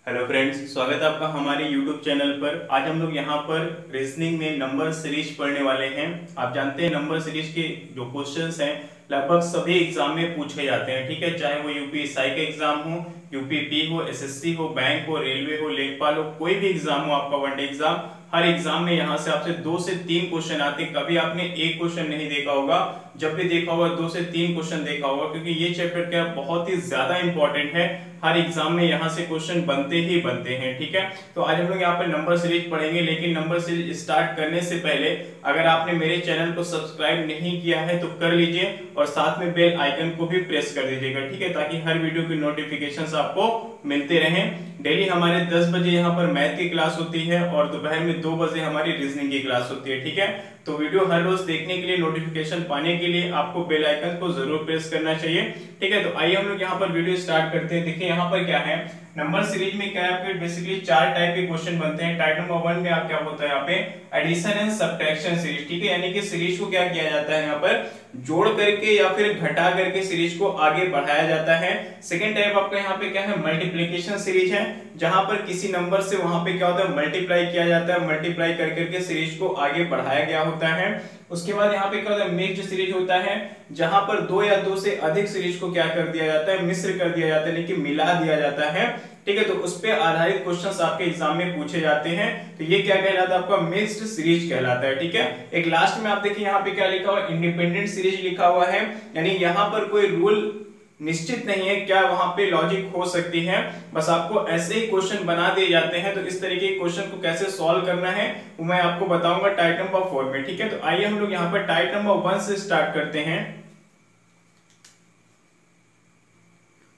Hello friends, स्वागत है आपका हमारे यूट्यूब चैनल पर। आज हम लोग यहाँ पर रीजनिंग में नंबर सीरीज पढ़ने वाले हैं। आप जानते हैं नंबर सीरीज के जो क्वेश्चंस हैं लगभग सभी एग्जाम में पूछे जाते हैं, ठीक है। चाहे वो यूपीएसआई का एग्जाम हो, यूपीपी हो, एसएससी हो, बैंक हो, रेलवे हो, लेखपाल हो, कोई भी एग्जाम हो आपका, वनडे एग्जाम, हर एग्जाम में यहाँ से आपसे 2 से 3 क्वेश्चन आते हैं। कभी आपने एक क्वेश्चन नहीं देखा होगा, जब भी देखा होगा 2 से 3 क्वेश्चन देखा होगा, क्योंकि ये चैप्टर क्या बहुत ही ज्यादा इंपॉर्टेंट है। हर एग्जाम में यहाँ से क्वेश्चन बनते ही बनते हैं, ठीक है। तो आज हम लोग यहाँ पर नंबर सीरीज पढ़ेंगे, लेकिन नंबर सीरीज स्टार्ट करने से पहले अगर आपने मेरे चैनल को सब्सक्राइब नहीं किया है तो कर लीजिए और साथ में बेल आइकन को भी प्रेस कर दीजिएगा, ठीक है, ताकि हर वीडियो की नोटिफिकेशंस आपको मिलते रहें। डेली हमारे 10 बजे यहाँ पर मैथ की क्लास होती है और दोपहर में 2 बजे हमारी रीजनिंग की क्लास होती है, ठीक है। तो वीडियो हर रोज देखने के लिए, नोटिफिकेशन पाने के लिए आपको बेल आइकन को जरूर प्रेस करना चाहिए, ठीक है। तो आइए हम लोग यहाँ पर वीडियो स्टार्ट करते हैं। देखिए यहाँ पर क्या है, नंबर सीरीज में क्या है, आपके बेसिकली 4 टाइप के क्वेश्चन बनते हैं। टाइप नंबर 1 में आप क्या होता है यहाँ पे एडिशन एंड सब्ट्रैक्शन सीरीज, ठीक है, यानी कि सीरीज को क्या किया जाता है यहाँ पर जोड़ करके या फिर घटा करके सीरीज को आगे बढ़ाया जाता है। सेकंड टाइप आपका यहाँ पे क्या है, मल्टीप्लिकेशन सीरीज है, जहां पर किसी नंबर से वहां पे क्या होता है मल्टीप्लाई किया जाता है, मल्टीप्लाई कर करके सीरीज को आगे बढ़ाया गया होता है। उसके बाद यहाँ पे क्या होता है मिक्स्ड सीरीज होता है, जहां पर 2 या 2 से अधिक सीरीज को क्या कर दिया जाता है, मिश्र कर दिया जाता है, यानी कि मिला दिया जाता है, ठीक है। तो उस पे आधारित क्वेश्चंस आपके एग्जाम में पूछे जाते हैं। तो ये क्या कहलाता है, आपका मिक्स्ड सीरीज कहलाता है, ठीक है। एक लास्ट में आप देखिए यहाँ पे क्या लिखा हुआ है, इंडिपेंडेंट सीरीज लिखा हुआ है, यानी यहाँ पर कोई रूल निश्चित नहीं है, क्या वहां पे लॉजिक हो सकती है, बस आपको ऐसे ही क्वेश्चन बना दिए जाते हैं। तो इस तरीके के क्वेश्चन को कैसे सॉल्व करना है वो मैं आपको बताऊंगा टाइप नंबर 4 में, ठीक है। तो आइए हम लोग यहाँ पर टाइप नंबर 1 से स्टार्ट करते हैं।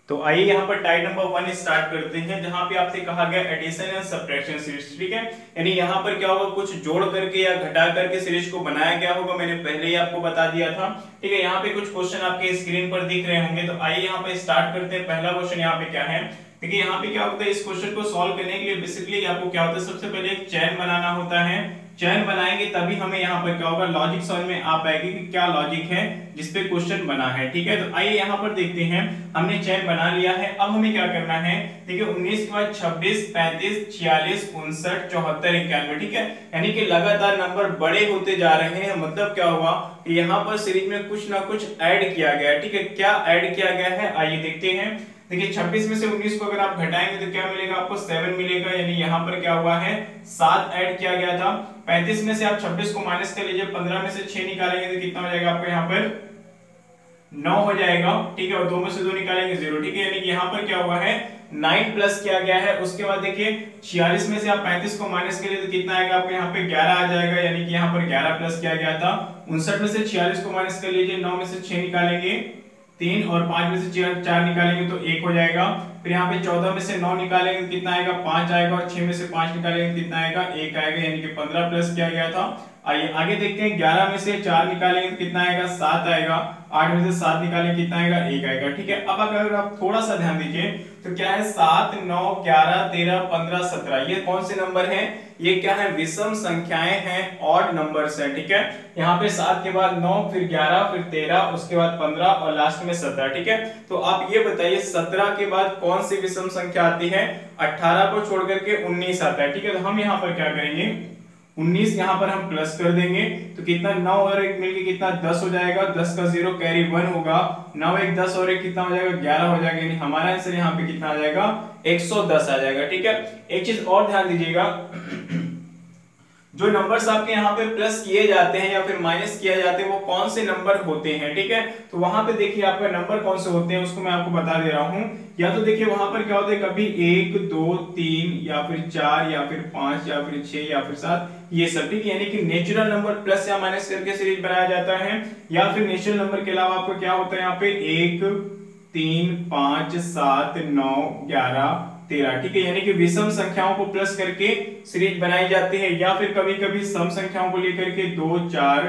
तो आइए यहाँ पर टाइप नंबर 1 स्टार्ट करते हैं, जहां पे आपसे कहा गया एडिशन एंड सब्ट्रैक्शन सीरीज, ठीक है। यानी यहाँ पर क्या होगा, कुछ जोड़ करके या घटा करके सीरीज को बनाया गया होगा, मैंने पहले ही आपको बता दिया था, ठीक है। यहाँ पे कुछ क्वेश्चन आपके स्क्रीन पर दिख रहे होंगे। तो आइए यहाँ पे स्टार्ट करते हैं। पहला क्वेश्चन यहाँ पे क्या है, देखिए यहाँ पे क्या होता है, इस क्वेश्चन को सॉल्व करने के लिए बेसिकली आपको क्या होता है, सबसे पहले एक चैन बनाना होता है। चैन बनाएंगे तभी हमें यहाँ पर क्या होगा, लॉजिक समझ में आ पाएगी कि क्या लॉजिक है जिसपे क्वेश्चन बना है, ठीक है। तो आइए यहाँ पर देखते हैं, हमने चैन बना लिया है। अब हमें क्या करना है, देखिए 19 के बाद 26, 35, 46, 59, 74, 91, ठीक है। यानी कि लगातार नंबर बड़े होते जा रहे हैं। मतलब क्या हुआ कि यहाँ पर सीरीज में कुछ ना कुछ ऐड किया गया है, ठीक है। क्या ऐड किया गया है आइए देखते हैं। देखिए 26 में से 19 को अगर आप घटाएंगे तो क्या मिलेगा, आपको 7 मिलेगा, यानी यहाँ पर क्या हुआ है 7 ऐड किया गया था। 35 में से आप 26 को माइनस कर लीजिए, 15 में से 6 निकालेंगे तो कितना हो जाएगा, आपको यहाँ पर 9 हो जाएगा, ठीक है। और 2 में से 2 निकालेंगे 0, ठीक है। यानी कि यहाँ पर क्या हुआ है 9 प्लस किया गया है। उसके बाद देखिए 46 में से आप 35 को माइनस करिए तो कितना आएगा, आपको यहाँ पे 11 आ जाएगा, यानी कि यहाँ पर 11 प्लस किया गया था। 59 में से 46 को माइनस कर लीजिए, 9 में से 6 निकालेंगे 3 और 5 में से 4 निकालेंगे तो 1 हो जाएगा। फिर यहाँ पे 14 में से 9 निकालेंगे तो कितना आएगा, 5 आएगा, और 6 में से 5 निकालेंगे तो कितना आएगा, 1 आएगा, यानी कि 15 प्लस किया गया था। आइए आगे देखते हैं, 11 में से 4 निकालेंगे तो कितना आएगा, 7 आएगा, 8 में से 7 निकालेंगे कितना आएगा, 1 आएगा, ठीक है। अब अगर आप थोड़ा सा ध्यान दीजिए तो क्या है 7, 9, 11, 13, 15, 17, ये कौन से नंबर हैं, ये क्या है विषम संख्याएं हैं, ऑड नंबर्स हैं, ठीक है। यहाँ पे 7 के बाद 9, फिर 11, फिर 13, उसके बाद 15 और लास्ट में 17, ठीक है। तो आप ये बताइए 17 के बाद कौन सी विषम संख्या आती है, 18 को छोड़ करके 19 आता है, ठीक है। तो हम यहाँ पर क्या करेंगे, 19 यहाँ पर हम प्लस कर देंगे तो कितना 9 और 1 मिलके कितना 10 हो जाएगा, 10 का 0 कैरी 1 होगा, 9 1 10 और 1 कितना हो जाएगा 11 हो जाएगा, यानी हमारा आंसर यहाँ पे कितना आ जाएगा 110 आ जाएगा, ठीक है। एक चीज और ध्यान दीजिएगा, जो नंबर्स आपके यहाँ पे प्लस किए जाते हैं या फिर माइनस किया जाते हैं वो कौन से नंबर होते हैं, ठीक है। तो वहां पे देखिए आपका नंबर कौन से होते हैं उसको मैं आपको बता दे रहा हूं। या तो देखिए वहां पर क्या होता है, कभी 1, 2, 3 या फिर 4 या फिर 5 या फिर 6 या फिर 7, ये सब, ठीक है। यानी कि नेचुरल नंबर प्लस या माइनस करके सीरीज बनाया जाता है, या फिर नेचुरल नंबर के अलावा आपको क्या होता है यहाँ पे 1, 3, 5, 7, 9, 11, 13, ठीक है। यानी कि विषम संख्याओं को प्लस करके सीरीज बनाई जाती है, या फिर कभी कभी सम संख्याओं को लेकर के 2, 4,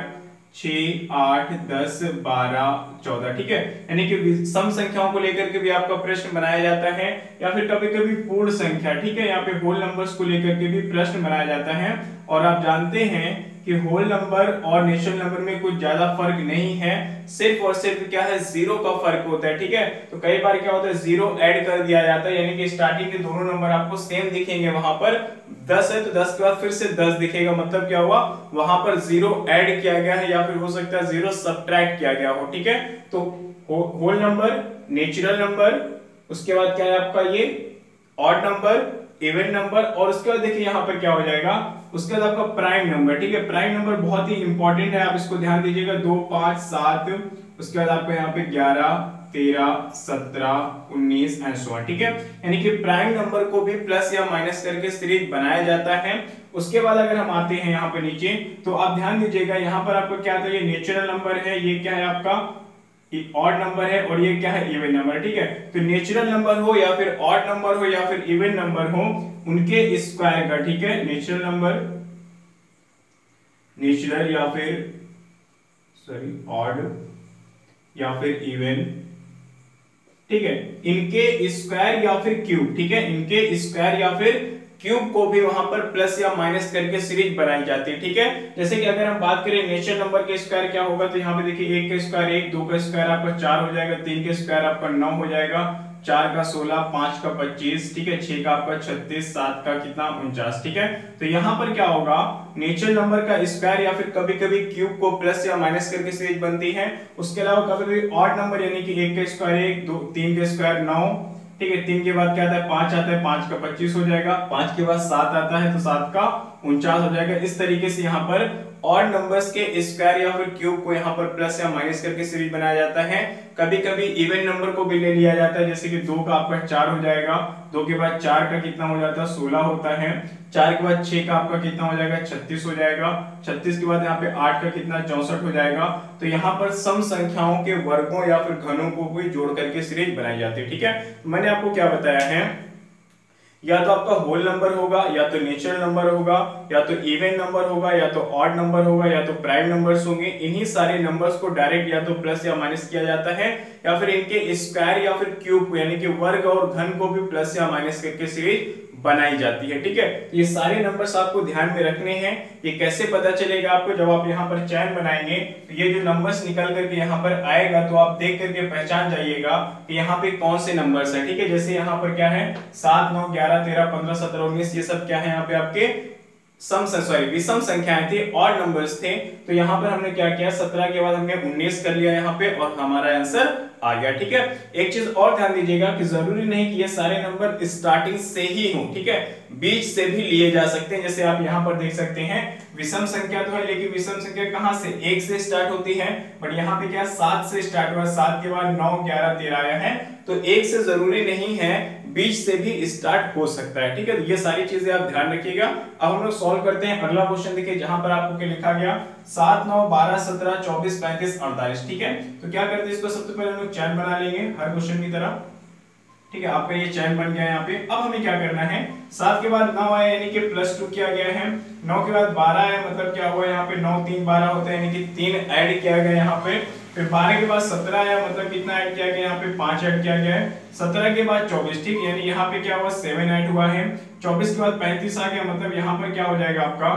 6, 8, 10, 12, 14, ठीक है। यानी कि सम संख्याओं को लेकर के भी आपका प्रश्न बनाया जाता है, या फिर कभी कभी पूर्ण संख्या, ठीक है, यहाँ पे होल नंबर्स को लेकर के भी प्रश्न बनाया जाता है। और आप जानते हैं कि होल नंबर और नेचुरल नंबर में कुछ ज्यादा फर्क नहीं है, सिर्फ और सिर्फ क्या है, जीरो का फर्क होता है। ठीक है, तो कई बार क्या होता है, जीरो ऐड कर दिया जाता है, यानी कि स्टार्टिंग के दोनों नंबर आपको सेम दिखेंगे। वहां पर 10 है तो 10 के बाद फिर से 10 दिखेगा, मतलब क्या हुआ, वहां पर जीरो ऐड किया गया है, या फिर हो सकता है जीरो सब्ट्रैक्ट किया गया हो। ठीक है, तो होल नंबर, नेचुरल नंबर, उसके बाद क्या है आपका ये ऑड नंबर, इवन नंबर, और उसके बाद देखिए यहां पर क्या हो जाएगा, उसके बाद आपका प्राइम नंबर। ठीक है, प्राइम नंबर बहुत ही इंपॉर्टेंट है, आप इसको ध्यान दीजिएगा। 2, 5, 7, उसके बाद आपको यहाँ पे 11, 13, 17, 19 एंड सो ऑन। ठीक है, यानी कि प्राइम नंबर को भी प्लस या माइनस करके सीरीज बनाया जाता है। उसके बाद अगर हम आते हैं यहाँ पे नीचे, तो आप ध्यान दीजिएगा, यहाँ पर आपको क्या आता है, ये नेचुरल नंबर है, ये क्या है आपका ऑड नंबर है, और ये क्या है, इवन नंबर। ठीक है, तो नेचुरल नंबर हो या फिर ऑड नंबर हो या फिर इवन नंबर हो, उनके स्क्वायर का, ठीक है, नेचुरल नंबर, नेचुरल या फिर सॉरी ऑड या फिर इवन, ठीक है, इनके स्क्वायर या फिर क्यूब, ठीक है, इनके स्क्वायर या फिर क्यूब को भी वहां पर प्लस या माइनस करके सीरीज बनाई जाती है। ठीक है, जैसे कि अगर हम बात करें नेचुरल नंबर के स्क्वायर क्या होगा, तो यहाँ पे देखिए 1 का स्क्वायर 1, 2 का स्क्वायर आपका 4 हो जाएगा, 3 का स्क्वायर आपका 9 हो जाएगा, 4 का 16, 5 का 25, ठीक है, 6 का आपका 36, 7 का कितना 49। ठीक है, तो यहाँ पर क्या होगा, नेचुरल नंबर का स्क्वायर या फिर कभी कभी क्यूब को प्लस या माइनस करके सीरीज बनती है। उसके अलावा कभी कभी ऑड नंबर, यानी कि 1 का स्क्वायर 1, 2, 3 का स्क्वायर 9, ठीक है, 3 के बाद क्या आता है, 5 आता है, 5 का 25 हो जाएगा, 5 के बाद 7 आता है, तो 7 का 49 हो जाएगा। इस तरीके से यहाँ पर ऑड नंबर्स के स्क्वायर या फिर क्यूब को यहाँ पर प्लस या माइनस करके सीरीज बनाया जाता है। कभी कभी इवन नंबर को भी ले लिया जाता है, जैसे कि 2 का आपका 4 हो जाएगा, 2 के बाद 4 का कितना हो जाता है, 16 होता है, 4 के बाद 6 का आपका कितना हो जाएगा, 36 हो जाएगा, 36 के बाद यहाँ पे 8 का कितना 64 हो जाएगा। तो यहाँ पर सम संख्याओं के वर्गों या फिर घनों को भी जोड़ करके सीरीज बनाई जाती है। ठीक है, मैंने आपको क्या बताया है, या तो आपका होल नंबर होगा, या तो नेचुरल नंबर होगा, या तो इवन नंबर होगा, या तो ऑड नंबर होगा, या तो प्राइम नंबर्स होंगे। इन्हीं सारे नंबर्स को डायरेक्ट या तो प्लस या माइनस किया जाता है, या फिर इनके स्क्वायर या फिर क्यूब यानी कि वर्ग और घन को भी प्लस या माइनस करके सीरीज बनाई जाती है। ठीक है, ये सारे नंबर्स आपको ध्यान में रखने हैं। ये कैसे पता चलेगा आपको, जब आप यहाँ पर चैन बनाएंगे तो ये जो नंबर्स निकल करके यहाँ पर आएगा, तो आप देख करके पहचान जाइएगा कि यहाँ पे कौन से नंबर्स है। ठीक है, जैसे यहाँ पर क्या है, 7, 9, 11, 13, 15, 17, 19, ये सब क्या है यहाँ पे आपके विषम संख्याएं थी, ऑड नंबर्स थे। तो यहाँ पर हमने क्या किया, 17 के बाद हमने 19 कर लिया यहाँ पे, और हमारा आंसर आ गया। ठीक है, एक चीज और ध्यान दीजिएगा कि जरूरी नहीं कि ये सारे नंबर स्टार्टिंग से ही हो। ठीक है, बीच से भी लिए जा सकते हैं। जैसे आप यहाँ पर देख सकते हैं, विषम संख्या तो है, लेकिन विषम संख्या कहाँ से, 1 से स्टार्ट होती है, बट यहाँ पे क्या 7 से स्टार्ट हुआ, 7 के बाद 9, 11, 13 आया है, तो 1 से जरूरी नहीं है, बीच से भी स्टार्ट हो सकता है। ठीक है, तो ये सारी चीजें आप ध्यान रखिएगा। अब हम लोग सॉल्व करते हैं अगला क्वेश्चन। देखिए जहां पर आपको क्या लिखा गया, 7, 9, 12, 17, 24, 35, 48। ठीक है, तो क्या करते हैं, इसको सबसे पहले हम लोग चैन बना लेंगे हर क्वेश्चन की तरह। ठीक है, आपका ये चैन बन गया यहाँ पे। अब हमें क्या करना है, 7 के बाद 9 आया यानी कि +2 किया गया है, 9 के बाद 12 आया, मतलब क्या हुआ यहाँ पे 9, 3, 12 होता है, यानी कि 3 ऐड किया गया यहाँ पे। फिर 12 के बाद 17 आया, मतलब कितना ऐड किया गया यहाँ पे, 5 ऐड किया गया है। 17 के बाद 24, ठीक, यानी यहाँ पे क्या हुआ, 7 ऐड हुआ है। 24 के बाद 35 आ गया, मतलब यहाँ पर क्या हो जाएगा आपका,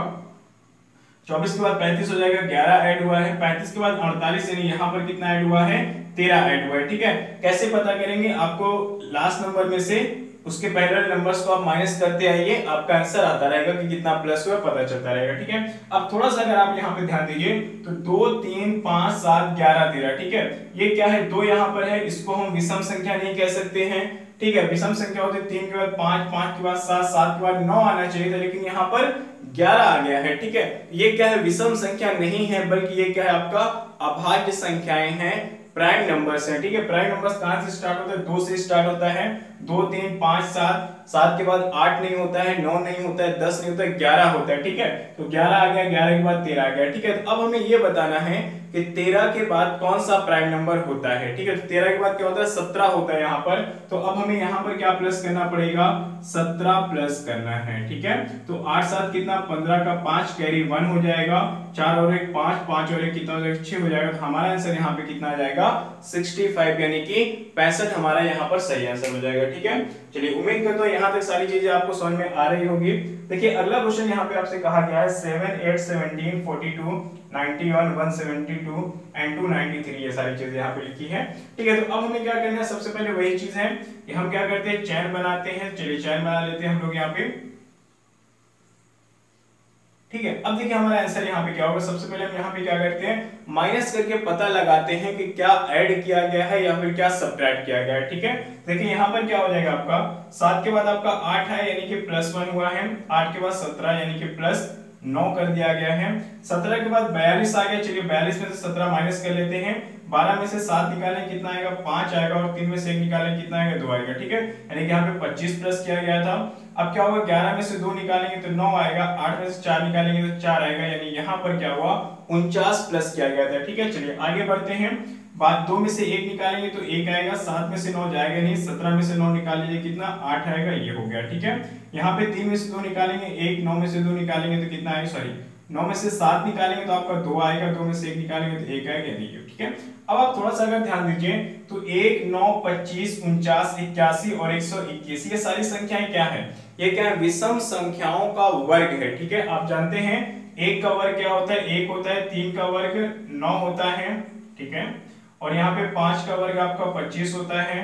24 के बाद 35 हो जाएगा, 11 ऐड हुआ है। 35 के बाद 48, यानी यहाँ पर कितना ऐड हुआ है, 13 ऐड हुआ है। ठीक है, कैसे पता करेंगे, आपको लास्ट नंबर में से उसके पहले नंबर्स को आप माइनस करते आइए, आपका आंसर आता रहेगा कि कितना प्लस हुआ, पता चलता रहेगा। ठीक है, अब थोड़ा सा अगर आप यहाँ पे ध्यान दीजिए तो 2, 3, 5, 7, 11, 13। ठीक है, ये क्या है, 2 यहाँ पर है, इसको हम विषम संख्या नहीं कह सकते हैं। ठीक है, विषम संख्या होती है 3 के बाद 5, 5 के बाद 7, 7 के बाद 9 आना चाहिए था, लेकिन यहाँ पर 11 आ गया है। ठीक है, ये क्या है, विषम संख्या नहीं है, बल्कि ये क्या है, आपका अभाज्य संख्याएं हैं, प्राइम नंबर्स हैं। ठीक है, प्राइम नंबर्स कहां से स्टार्ट होता है, 2 से स्टार्ट होता है, 2, 3, 5, 7, 7 के बाद 8 नहीं होता है, 9 नहीं होता है, 10 नहीं होता है, 11 होता है। ठीक है, तो 11 आ गया, 11 के बाद 13 आ गया। ठीक है, तो अब हमें ये बताना है कि 13 के बाद कौन सा प्राइम नंबर होता है। ठीक है, तो 13 के बाद क्या होता है, 17 होता है यहाँ पर। तो अब हमें यहाँ पर क्या प्लस करना पड़ेगा, 17 प्लस करना है। ठीक है, तो 8, 7 कितना, 15 का 5 कैरी 1 हो जाएगा, 4 और 1 5, 5 और 1 कितना हो जाएगा, 6 हो जाएगा। तो हमारा आंसर यहाँ पे कितना आ जाएगा, 65, यानी कि 65 हमारा यहाँ पर सही आंसर हो जाएगा। ठीक है, चलिए उम्मीद करता हूँ यहाँ तक सारी चीजें आपको समझ में आ रही होगी। देखिए अगला क्वेश्चन यहाँ पे आपसे कहा गया है 7 8 17 42 91 172 एंड 293, ये सारी चीजें यहाँ पे लिखी है। ठीक है, तो अब हमें क्या करना है, सबसे पहले वही चीज है कि हम क्या करते हैं, चैन बनाते हैं। चलिए चैन बना लेते हैं हम लोग यहाँ पे। ठीक है, अब देखिए हमारा आंसर यहाँ पे क्या होगा। सबसे पहले हम यहाँ पे क्या करते हैं, माइनस करके पता लगाते हैं कि क्या ऐड किया गया है या फिर क्या सब्ट्रैक्ट किया गया है। ठीक है, देखिए यहाँ पर क्या हो जाएगा आपका 7 के बाद आपका 8 है यानी कि +1 हुआ है, 8 के बाद 17 यानी कि +9 कर दिया गया है, 17 के बाद 42 आ गया। चलिए 42 में से 17 माइनस कर लेते हैं, 12 में से 7 निकालें कितना आएगा, 5 आएगा, और 3 में से 1 निकालें कितना आएगा, 2 आएगा। ठीक है, यानी कि यहाँ पे 25 प्लस किया गया था। अब क्या होगा, 11 में से 2 निकालेंगे तो 9 आएगा, 8 में से 4 निकालेंगे तो 4 आएगा, यानी यहाँ पर क्या हुआ 49 प्लस किया गया था। ठीक है, चलिए आगे बढ़ते हैं। बाद 2 में से 1 निकालेंगे तो 1 आएगा, 7 में से 9 जाएगा नहीं, 17 में से 9 निकाल लीजिए कितना 8 आएगा, ये हो गया। ठीक है, यहाँ पे 3 में से 2 निकालेंगे 1, 9 में से 2 निकालेंगे तो कितना आएगा, सॉरी 9 में से 7 निकालेंगे तो आपका 2 आएगा, 2 में से 1 निकालेंगे तो 1 आएगा, ये। ठीक है, अब आप थोड़ा सा अगर ध्यान दीजिए तो 1 9 25 49 81 और 121 ये सारी संख्याएं क्या है, ये क्या है, विषम संख्याओं का वर्ग है। ठीक है, आप जानते हैं 1 का वर्ग क्या होता है, 1 होता है, 3 का वर्ग 9 होता है। ठीक है, और यहाँ पे 5 का वर्ग आपका 25 होता है,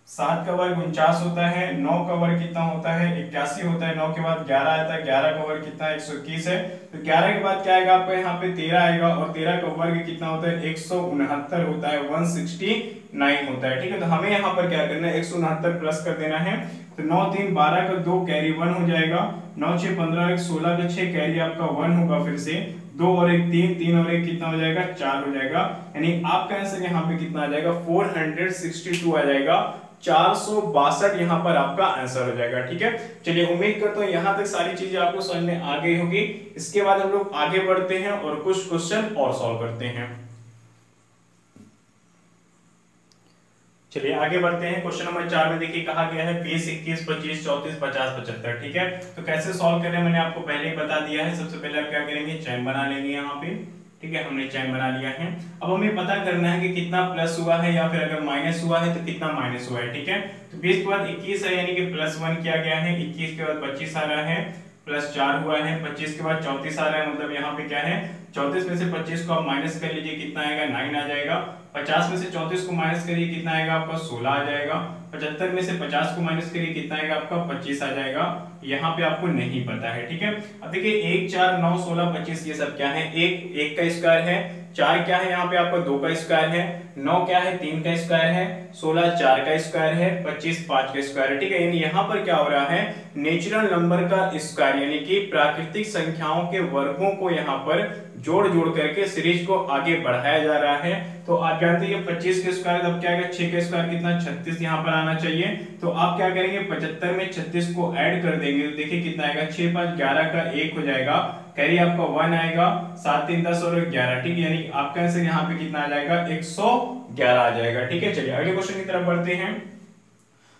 7 का वर्ग 49 होता है, 9 का वर्ग कितना होता है 81 होता है, 9 के बाद 11 आता है, 11 का वर्ग कितना है 121 है, तो 11 के बाद क्या आएगा आपका यहाँ पे 13 आएगा, और 13 का वर्ग कितना होता है 169 होता है, 169 होता है। ठीक है, तो हमें यहाँ पर क्या करना है 169 प्लस कर देना है, तो 9 3 12 का 2 कैरी 1 हो जाएगा, 9 6 15 1 16 का 6 कैरी आपका 1 होगा, फिर से 2 और 1 3, 3 और 1 कितना हो जाएगा 4 हो जाएगा, यानी आपका आंसर यहाँ पे कितना आ जाएगा 462 आ जाएगा, 462 यहाँ पर आपका आंसर हो जाएगा। ठीक है, चलिए उम्मीद करता हूँ यहाँ तक सारी चीजें आपको समझ में आ गई होगी। इसके बाद हम लोग आगे बढ़ते हैं और कुछ क्वेश्चन और सॉल्व करते हैं। चलिए आगे बढ़ते हैं। क्वेश्चन नंबर 4 में देखिए कहा गया है 20 21 25 34 50 75। ठीक है, तो कैसे सॉल्व करें मैंने आपको पहले ही बता दिया है। सबसे पहले आप क्या करेंगे, चैन बना लेंगे यहाँ पे। ठीक है, हमने चैन बना लिया है। अब हमें पता करना है कि कितना प्लस हुआ है या फिर अगर माइनस हुआ है तो कितना माइनस हुआ है। ठीक है, तो 20 के बाद 21 है यानी कि +1 किया गया है, 21 के बाद 25 आ रहा है, +4 हुआ है, 25 के बाद 34 आ रहा है, मतलब यहाँ पे क्या है 34 में से 25 को आप माइनस कर लीजिए कितना आएगा 9 आ जाएगा, 50 में से 34 को माइनस करिए कितना आएगा आपका 16 आ जाएगा, 75 में से 50 को माइनस करिए कितना आएगा आपका 25 आ जाएगा, यहाँ पे आपको नहीं पता है। ठीक है, अब देखिए 1 4 9 16 25 ये सब क्या है, 1 का स्क्वायर है, 4 क्या है यहाँ पे आपका 2 का स्क्वायर है, 9 क्या है 3 का स्क्वायर है, 16 4 का स्क्वायर है, 25 5 का स्क्वायर है। ठीक है, यानी यहाँ पर क्या हो रहा है, नेचुरल नंबर का स्क्वायर यानी कि प्राकृतिक संख्याओं के वर्गों को यहाँ पर जोड़ जोड़ करके सीरीज को आगे बढ़ाया जा रहा है। तो आप जानते हैं 25 के स्क्वायर अब क्या आएगा, 6 के स्क्वायर कितना 36 यहाँ पर आना चाहिए। तो आप क्या करेंगे 75 में 36 को ऐड कर देंगे तो देखिए कितना आएगा 6 5 11 का 1 हो जाएगा, कैरी आपका 1 आएगा, 7 3 10 और 11। ठीक है, यानी आपका आंसर यहाँ पे कितना आ जाएगा 111 आ जाएगा। ठीक है, चलिए अगले क्वेश्चन की तरफ बढ़ते हैं।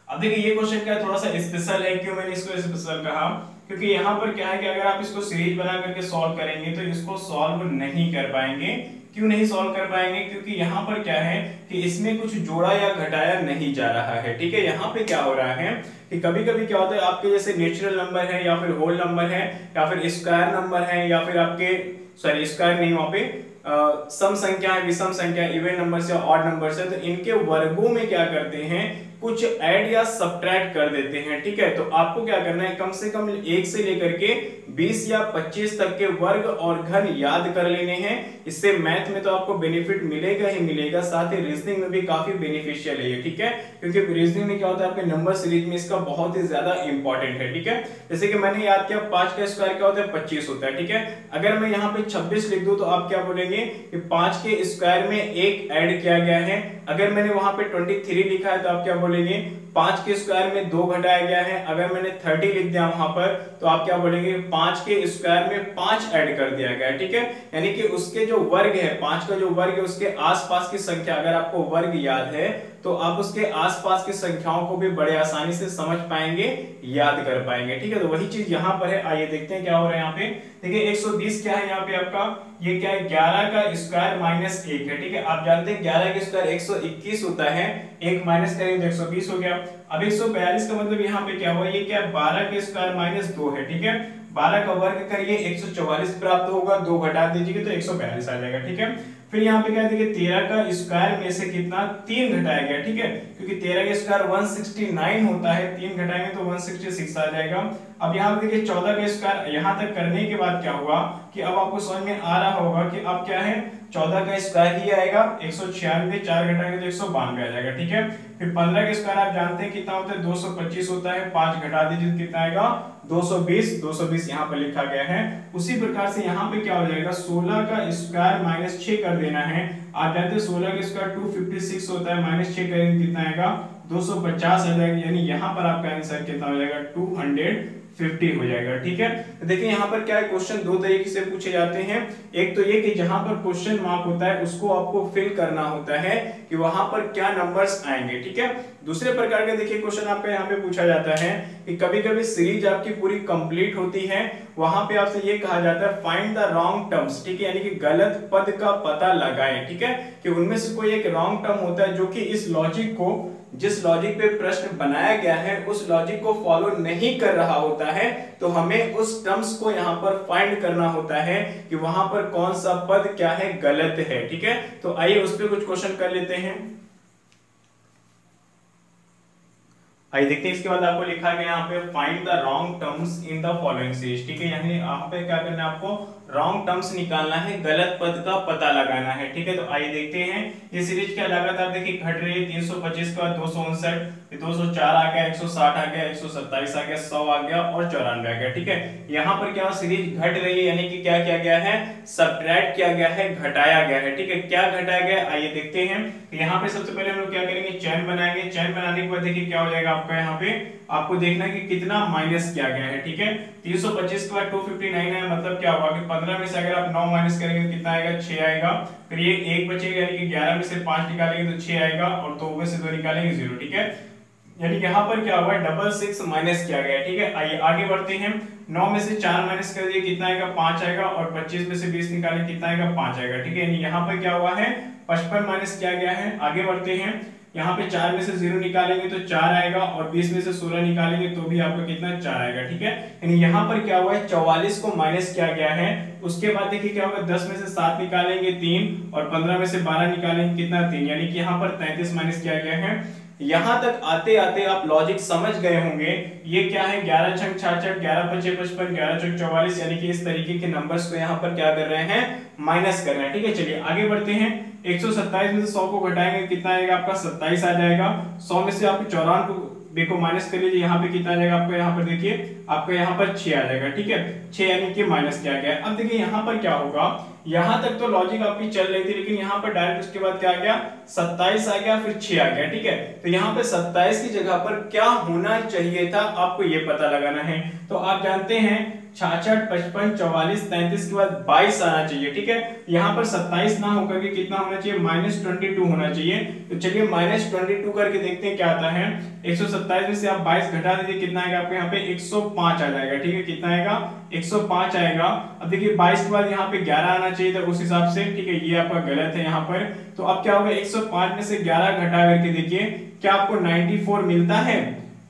अब देखिए ये क्वेश्चन क्या थोड़ा सा स्पेशल है। क्यों मैंने इसको स्पेशल कहा, क्योंकि यहाँ पर क्या है कि अगर आप इसको सीरीज बना करके सॉल्व करेंगे तो इसको सॉल्व नहीं कर पाएंगे। क्यों नहीं सॉल्व कर पाएंगे, क्योंकि यहाँ पर क्या है कि इसमें कुछ जोड़ा या घटाया नहीं जा रहा है। ठीक है, यहाँ पे क्या हो रहा है कि कभी कभी क्या होता है आपके जैसे नेचुरल नंबर है या फिर होल नंबर है या फिर स्क्वायर नंबर है या फिर आपके सॉरी स्क्वायर नहीं वहां पे सम संख्या है, विषम संख्या, इवन नंबर से ऑड नंबर से, तो इनके वर्गों में क्या करते हैं कुछ ऐड या सब्ट्रैक्ट कर देते हैं। ठीक है, तो आपको क्या करना है कम से कम 1 से लेकर के 20 या 25 तक के वर्ग और घन याद कर लेने हैं। इससे मैथ में तो आपको बेनिफिट मिलेगा ही मिलेगा, साथ ही रीजनिंग में भी काफी बेनिफिशियल है ये। ठीक है, क्योंकि रीजनिंग में क्या होता है आपके नंबर सीरीज में इसका बहुत ही ज्यादा इंपॉर्टेंट है। ठीक है, जैसे कि मैंने याद किया 5 का स्क्वायर क्या होता है 25 होता है। ठीक है, अगर मैं यहाँ पे 26 लिख दूं तो आप क्या बोलेंगे कि 5 के स्क्वायर में 1 ऐड किया गया है। अगर मैंने वहां पे 23 लिखा है तो आप क्या बोलेंगे 5 के स्क्वायर में 2 घटाया गया है। अगर मैंने 30 लिख दिया वहां पर तो आप क्या बोलेंगे 5 के स्क्वायर में 5 ऐड कर दिया गया है। ठीक है, यानी कि उसके जो वर्ग है 5 का जो वर्ग है उसके आसपास की संख्या, अगर आपको वर्ग याद है तो आप उसके आसपास की संख्याओं को भी बड़े आसानी से समझ पाएंगे, याद कर पाएंगे। ठीक है, तो वही चीज यहाँ पर है। आइए देखते हैं क्या हो रहा है यहाँ पे। देखिए 120 क्या है यहाँ पे आपका, ये क्या है 11 का स्क्वायर माइनस 1 है। ठीक है, आप जानते हैं 11 का स्क्वायर 121 होता है, 1 माइनस करेंगे तो 120 हो गया। अब 142 का मतलब यहाँ पे क्या हुआ, ये क्या 12 का स्क्वायर माइनस 2 है। ठीक है, 12 का वर्ग करिए 144 प्राप्त होगा, 2 घटा दीजिए तो 142 आ जाएगा। ठीक है, फिर यहाँ पे क्या देखिए 13 का स्क्वायर में से कितना 3 घटाया गया। ठीक है, क्योंकि 13 का स्क्वायर 169 होता है, 3 घटाएंगे तो 166 आ जाएगा। अब यहाँ पे देखिए 14 का स्क्वायर, यहाँ तक करने के बाद क्या हुआ कि अब आपको समझ में आ रहा होगा कि अब क्या है 14 का स्क्वायर ही आएगा 196, 4 घटाएंगे तो 192 आ जाएगा। ठीक है, फिर 15 का स्क्वायर आप जानते हैं कितना होता है 225 होता है, 5 घटा दीजिए कितना आएगा 220, 220 यहाँ पर लिखा गया है। उसी प्रकार से यहाँ पे क्या हो जाएगा 16 का स्क्वायर माइनस 6 कर देना है। आप जानते हैं 16 का स्क्वायर 256 होता है, माइनस 6 करेंगे कितना आएगा 250 आ जाएगा, यानी यहाँ पर आपका आंसर कितना हो जाएगा 250 हो जाएगा। ठीक है, तो देखिए यहाँ पर क्या है, क्वेश्चन दो तरीके से पूछे जाते हैं। एक तो ये कि जहां पर क्वेश्चन मार्क होता है उसको आपको फिल करना होता है कि वहां पर क्या नंबर्स आएंगे। ठीक है, दूसरे प्रकार का देखिए क्वेश्चन आपका यहाँ पे पूछा जाता है कि कभी-कभी सीरीज आपकी पूरी कंप्लीट होती है, वहां पे आपसे ये कहा जाता है फाइंड द रॉन्ग टर्म्स। ठीक है, यानी कि गलत पद का पता लगाएं। ठीक है, कि उनमें से कोई एक रॉन्ग टर्म होता है जो कि इस लॉजिक को, जिस लॉजिक पे प्रश्न बनाया गया है उस लॉजिक को फॉलो नहीं कर रहा होता है, तो हमें उस टर्म्स को यहाँ पर फाइंड करना होता है कि वहां पर कौन सा पद क्या है गलत है। ठीक है, तो आइए उस पर कुछ क्वेश्चन कर लेते हैं। आइए देखते हैं, इसके बाद आपको लिखा गया यहाँ पे find the wrong terms in the following series. ठीक है, यानी यहाँ पे क्या करना है आपको रॉन्ग टर्म्स निकालना है, गलत पद का पता लगाना है। ठीक है, तो आइए देखते हैं ये सीरीज क्या लगातार देखिए घट रही है। 325 का 259, 204 आ गया, 160 आ गया, 127 आ गया, 100 आ गया और 94 आ गया। ठीक है, यहाँ पर क्या सीरीज घट रही है, यानी कि क्या किया गया है सबट्रैक्ट किया गया है, घटाया गया है। ठीक है, क्या घटाया गया आइए देखते हैं। यहाँ पे सबसे पहले हम लोग क्या करेंगे चैन बनाएंगे। चैन बनाने के बाद देखिए क्या हो जाएगा आपका, यहाँ पे आपको देखना है कि कितना माइनस किया गया है। ठीक है, 325 के बाद 259 है, मतलब क्या होगा कि 15 में से अगर आप 9 माइनस करेंगे तो कितना आएगा 6 आएगा। फिर ये 1 बचेगा, यानी कि 11 में से 5 निकालेंगे तो 6 आएगा और 2 में से 2 निकालेंगे 0। ठीक है, यानी कि यहाँ पर क्या हुआ 666 माइनस किया गया। ठीक है, आइए आगे बढ़ते हैं। 9 में से 4 माइनस कर दिए कितना आएगा 5 आएगा और 25 में से 20 निकालें कितना आएगा 5 आएगा। ठीक है, यानी यहाँ पर क्या हुआ है 55 माइनस किया गया है। आगे बढ़ते हैं, यहाँ पे 4 में से 0 निकालेंगे तो 4 आएगा और 20 में से 16 निकालेंगे तो भी आपका कितना 4 आएगा। ठीक है, यानी यहाँ पर क्या हुआ है 44 को माइनस किया गया है। उसके बाद देखिए क्या होगा 10 में से 7 निकालेंगे 3 और 15 में से 12 निकालेंगे कितना 3, यानी कि यहाँ पर 33 माइनस किया गया है। यहां तक आते आते आप लॉजिक समझ गए होंगे। ये क्या है 11 छंग 66, 11 पचे 55, 11 चौक 44, यानी कि इस तरीके के नंबर्स को यहाँ पर क्या कर रहे हैं माइनस कर रहे हैं। ठीक है, चलिए आगे बढ़ते हैं। 127 में से 100 को घटाएंगे कितना आएगा आपका 27 आ जाएगा। 100 में से आप 94 को देखो माइनस कर लीजिए, यहाँ पे कितना आ जाएगा आपको, यहाँ पर देखिए आपका यहाँ पर 6 आ जाएगा। ठीक है, 6 यानी कि माइनस किया गया। अब देखिए यहाँ पर क्या होगा, यहां तक तो लॉजिक आपकी चल रही थी, लेकिन यहाँ पर डायरेक्ट उसके बाद क्या आ गया 27 आ गया, फिर 6 आ गया। ठीक है, तो यहाँ पे 27 की जगह पर क्या होना चाहिए था आपको ये पता लगाना है। तो आप जानते हैं 66, 55, 44, 33 के बाद 22 आना चाहिए। ठीक है, यहाँ पर 27 ना होकर के कितना होना चाहिए -22 होना चाहिए। तो चलिए -22 करके देखते हैं क्या आता है। 127 में से आप 22 घटा दीजिए कितना आएगा आपको यहाँ पे 105 आ जाएगा। ठीक है, कितना आएगा 105 आएगा। अब देखिए 22 के बाद यहाँ पे 11 आना चाहिए था उस हिसाब से। ठीक है, ये आपका गलत है यहाँ पर। तो अब क्या होगा 105 में से 11 घटा करके देखिए क्या आपको 94 मिलता है।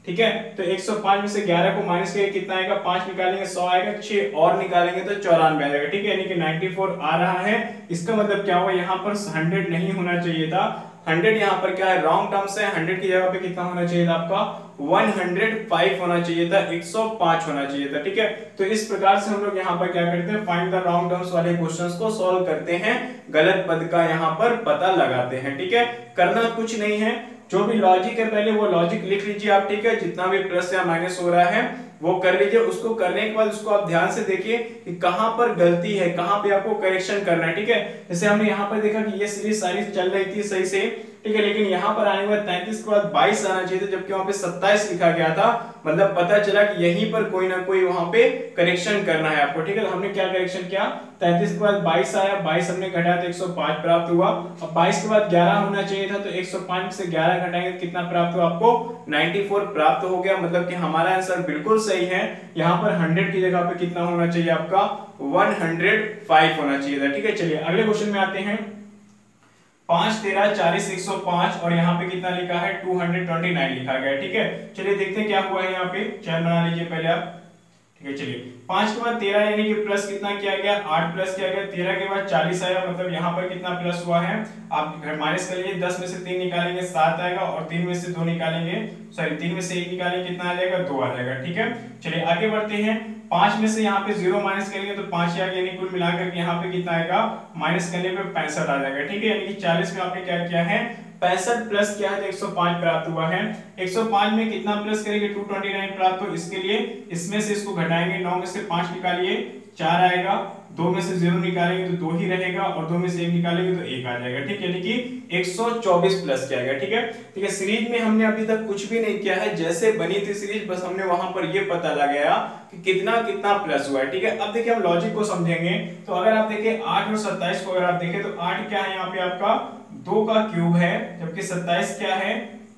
ठीक है, तो 105 में से 11 को माइनस करके कितना आएगा 5 निकालेंगे 100 आएगा, 6 और निकालेंगे तो 94 आ जाएगा। ठीक है, यानी कि 94 आ रहा है। इसका मतलब क्या हुआ यहाँ पर 100 नहीं होना चाहिए था, 100 यहाँ पर क्या है रॉन्ग टर्म्स है। 100 की जगह पे कितना होना चाहिए था आपका 105 होना चाहिए था, 105 होना चाहिए था। ठीक है, तो इस प्रकार से हम लोग यहाँ पर क्या करते हैं फाइंड द रॉन्ग टर्म्स वाले क्वेश्चंस को सॉल्व करते हैं, गलत पद का यहाँ पर पता लगाते हैं। ठीक है, करना कुछ नहीं है, जो भी लॉजिक है पहले वो लॉजिक लिख लीजिए आप। ठीक है, जितना भी प्लस या माइनस हो रहा है वो कर लीजिए। उसको करने के बाद उसको आप ध्यान से देखिए कि कहां पर गलती है, कहां पे आपको करेक्शन करना है। ठीक है, जैसे हमने यहाँ पर देखा कि ये सीरीज सारी चल रही थी सही से, ठीक है, लेकिन यहाँ पर आने के बाद 33 के बाद 22 आना चाहिए था, जबकि वहां पे 27 लिखा गया था। मतलब पता चला कि यहीं पर कोई ना कोई वहां पे करेक्शन करना है आपको, ठीक है। तो हमने क्या करेक्शन किया, 33 के बाद 22 आया, 22 हमने घटाया तो 105 प्राप्त हुआ। अब 22 के बाद 11 होना चाहिए था, तो 105 से 11 घटाएंगे तो कितना प्राप्त हुआ आपको, 94 प्राप्त हो गया। मतलब कि हमारा आंसर बिल्कुल सही है। यहाँ पर 100 की जगह पे कितना होना चाहिए आपका, 105 होना चाहिए था, ठीक है। चलिए अगले क्वेश्चन में आते हैं। 5 13 40 105 और यहाँ पे कितना लिखा है, 229 लिखा गया है, ठीक है। चलिए देखते हैं क्या हुआ है। यहाँ पे चैन बना लीजिए पहले आप, ठीक है। चलिए 5 के बाद 13 यानी कि प्लस कितना किया गया, 8 प्लस किया गया। 13 के बाद 40 आया, मतलब यहाँ पर कितना प्लस हुआ है, आप माइनस कर लीजिए। 10 में से 3 निकालेंगे 7 आएगा, और 3 में से 2 निकालेंगे, सॉरी 3 में से 1 निकालेंगे, कितना आ जाएगा, 2 आ जाएगा, ठीक है। चलिए आगे बढ़ते हैं। 5 में से यहाँ पे 0 माइनस करेंगे तो 5 आ गया, यानी कुल मिलाकर के यहाँ पे कितना आएगा, माइनस करने पे 65 आ जाएगा, ठीक है। यानी कि 40 में आपने क्या किया है, 65 प्लस किया है तो 105 प्राप्त हुआ है। 105 में कितना प्लस करेंगे, 229 प्राप्त हो। इसके लिए इसमें से इसको घटाएंगे, 9 में से 5 निकालिए 4 आएगा, 2 में से 0 निकालेंगे तो 2 ही रहेगा, और 2 में से 1 निकालेंगे तो 1 आ जाएगा, ठीक है। यानी कि 124 प्लस किया गया, ठीक है। ठीक है, सीरीज में हमने अभी तक कुछ भी नहीं किया है, जैसे बनी थी सीरीज, बस हमने वहां पर ये पता लगाया कि कितना कितना प्लस हुआ है, ठीक है। अब देखिए हम लॉजिक को समझेंगे। तो अगर आप देखें 8 और 27 को अगर आप देखें तो 8 क्या है यहाँ पे आपका 2 का क्यूब है, जबकि 27 क्या है,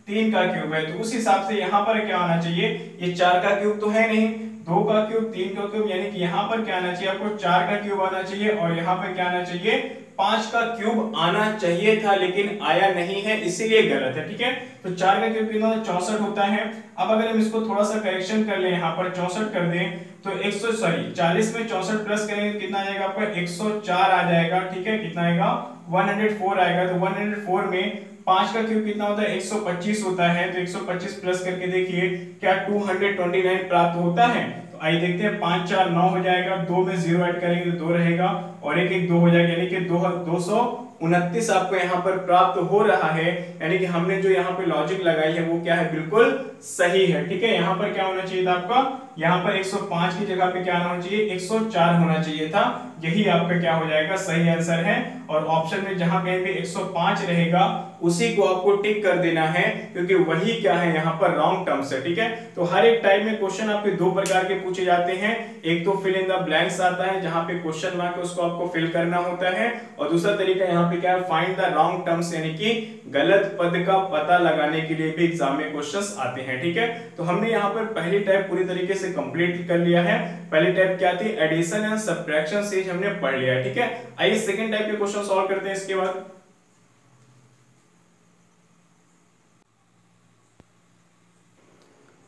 3 का क्यूब है। तो उस हिसाब से यहाँ पर क्या आना चाहिए, ये 4 का क्यूब तो है नहीं, 2 का क्यूब 3 का क्यूब, यानी कि यहाँ पर क्या आना चाहिए आपको, 4 का क्यूब आना चाहिए, और यहाँ पर क्या आना चाहिए, 5 का क्यूब आना चाहिए था, लेकिन आया नहीं है, इसीलिए गलत है, ठीक है। तो 4 का क्यूब कितना, 64 होता है। अब अगर हम इसको थोड़ा सा करेक्शन कर ले, यहाँ पर 64 कर दें तो 40 में 64 प्लस करेंगे कितना आ जाएगा आपका, 104 आ जाएगा, ठीक है। कितना आएगा, 104 आएगा। तो 104 में 5 का क्यूब कितना होता है, 125 होता है। तो 125 प्लस करके देखिए क्या 229 प्राप्त होता है। तो आइए देखते हैं, 5 4 9 हो जाएगा, 2 में 0 ऐड करेंगे तो 2 रहेगा, और 1 1 2 हो जाएगा, यानी कि 229 आपको यहाँ पर प्राप्त हो रहा है। यानी कि हमने जो यहाँ पे लॉजिक लगाई है वो क्या है, बिल्कुल सही है, ठीक है। यहाँ पर क्या होना चाहिए था आपका, यहाँ पर 105 की जगह पे क्या होना चाहिए, 104 होना चाहिए था। यही आपका क्या हो जाएगा, सही आंसर है। और ऑप्शन में जहां कहीं भी 105 रहेगा उसी को आपको टिक कर देना है, क्योंकि वही क्या है यहाँ पर रॉन्ग टर्म्स है, ठीक है। तो हर एक टाइप में क्वेश्चन आपके 2 प्रकार के पूछे जाते हैं। एक तो फिल इन द ब्लैंक्स आता है, जहां पे क्वेश्चन मार्क उसको आपको फिल करना होता है, और दूसरा तरीका यहाँ पे क्या है, फाइंड द रॉन्ग टर्म्स, यानी कि गलत पद का पता लगाने के लिए भी एग्जाम में क्वेश्चंस आते हैं, ठीक है। तो हमने यहाँ पर पहली टाइप पूरी तरीके से कंप्लीट कर लिया है। पहली टाइप क्या थी, एडिशन एंड सब्ट्रैक्शन सीरीज हमने पढ़ लिया है, ठीक है। आइए सेकंड टाइप के क्वेश्चन सॉल्व करते हैं इसके बाद।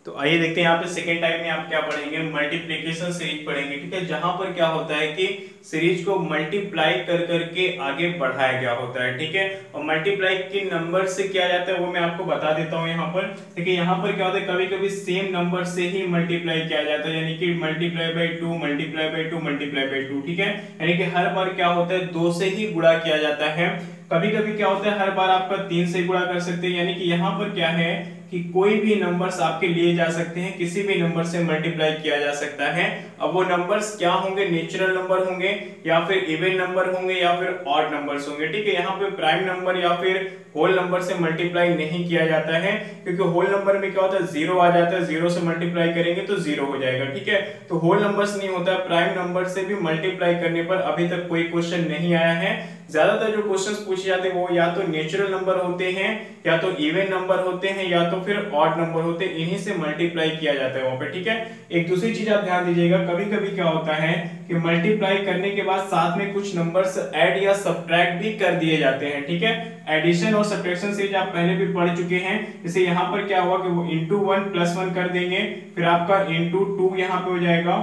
तो आइए देखते हैं यहाँ पे सेकेंड टाइप में आप क्या पढ़ेंगे, मल्टीप्लिकेशन सीरीज पढ़ेंगे, ठीक है। जहां पर क्या होता है कि सीरीज को मल्टीप्लाई कर करके आगे बढ़ाया गया होता है, ठीक है। और मल्टीप्लाई किन नंबर से किया जाता है वो मैं आपको बता देता हूँ यहाँ पर। देखिए यहाँ पर क्या होता है, कभी कभी सेम नंबर से ही मल्टीप्लाई किया जाता है, यानी कि multiply by 2 multiply by 2 multiply by 2, ठीक है। यानी कि हर बार क्या होता है, 2 से ही गुणा किया जाता है। कभी कभी क्या होता है, हर बार आपका 3 से गुणा कर सकते हैं। यानी कि यहाँ पर क्या है कि कोई भी नंबर्स आपके लिए जा सकते हैं, किसी भी नंबर से मल्टीप्लाई किया जा सकता है। अब वो नंबर्स क्या होंगे, नेचुरल नंबर होंगे, या फिर इवन नंबर होंगे, या फिर ऑड नंबर्स होंगे, ठीक है। यहाँ पे प्राइम नंबर या फिर होल नंबर से मल्टीप्लाई नहीं किया जाता है, क्योंकि होल नंबर में क्या होता है, 0 आ जाता है, 0 से मल्टीप्लाई करेंगे तो 0 हो जाएगा, ठीक है। तो होल नंबर्स नहीं होता है, प्राइम नंबर से भी मल्टीप्लाई करने पर अभी तक कोई क्वेश्चन नहीं आया है। ज्यादातर जो क्वेश्चंस पूछे जाते हैं वो या तो नेचुरल नंबर होते हैं, या तो इवन नंबर होते हैं, या तो फिर ऑड नंबर होते हैं, इन्हीं से मल्टीप्लाई किया जाता है वहां पे, ठीक है। एक दूसरी चीज आप ध्यान दीजिएगा, कभी कभी क्या होता है कि मल्टीप्लाई करने के बाद साथ में कुछ नंबर्स ऐड या सब्ट्रैक्ट भी कर दिए जाते हैं, ठीक है। एडिशन और सब्ट्रैक्शन सीरीज आप पहले भी पढ़ चुके हैं। जैसे यहाँ पर क्या हुआ कि वो इंटू 1 प्लस 1 कर देंगे, फिर आपका इंटू 2 यहाँ पे हो जाएगा,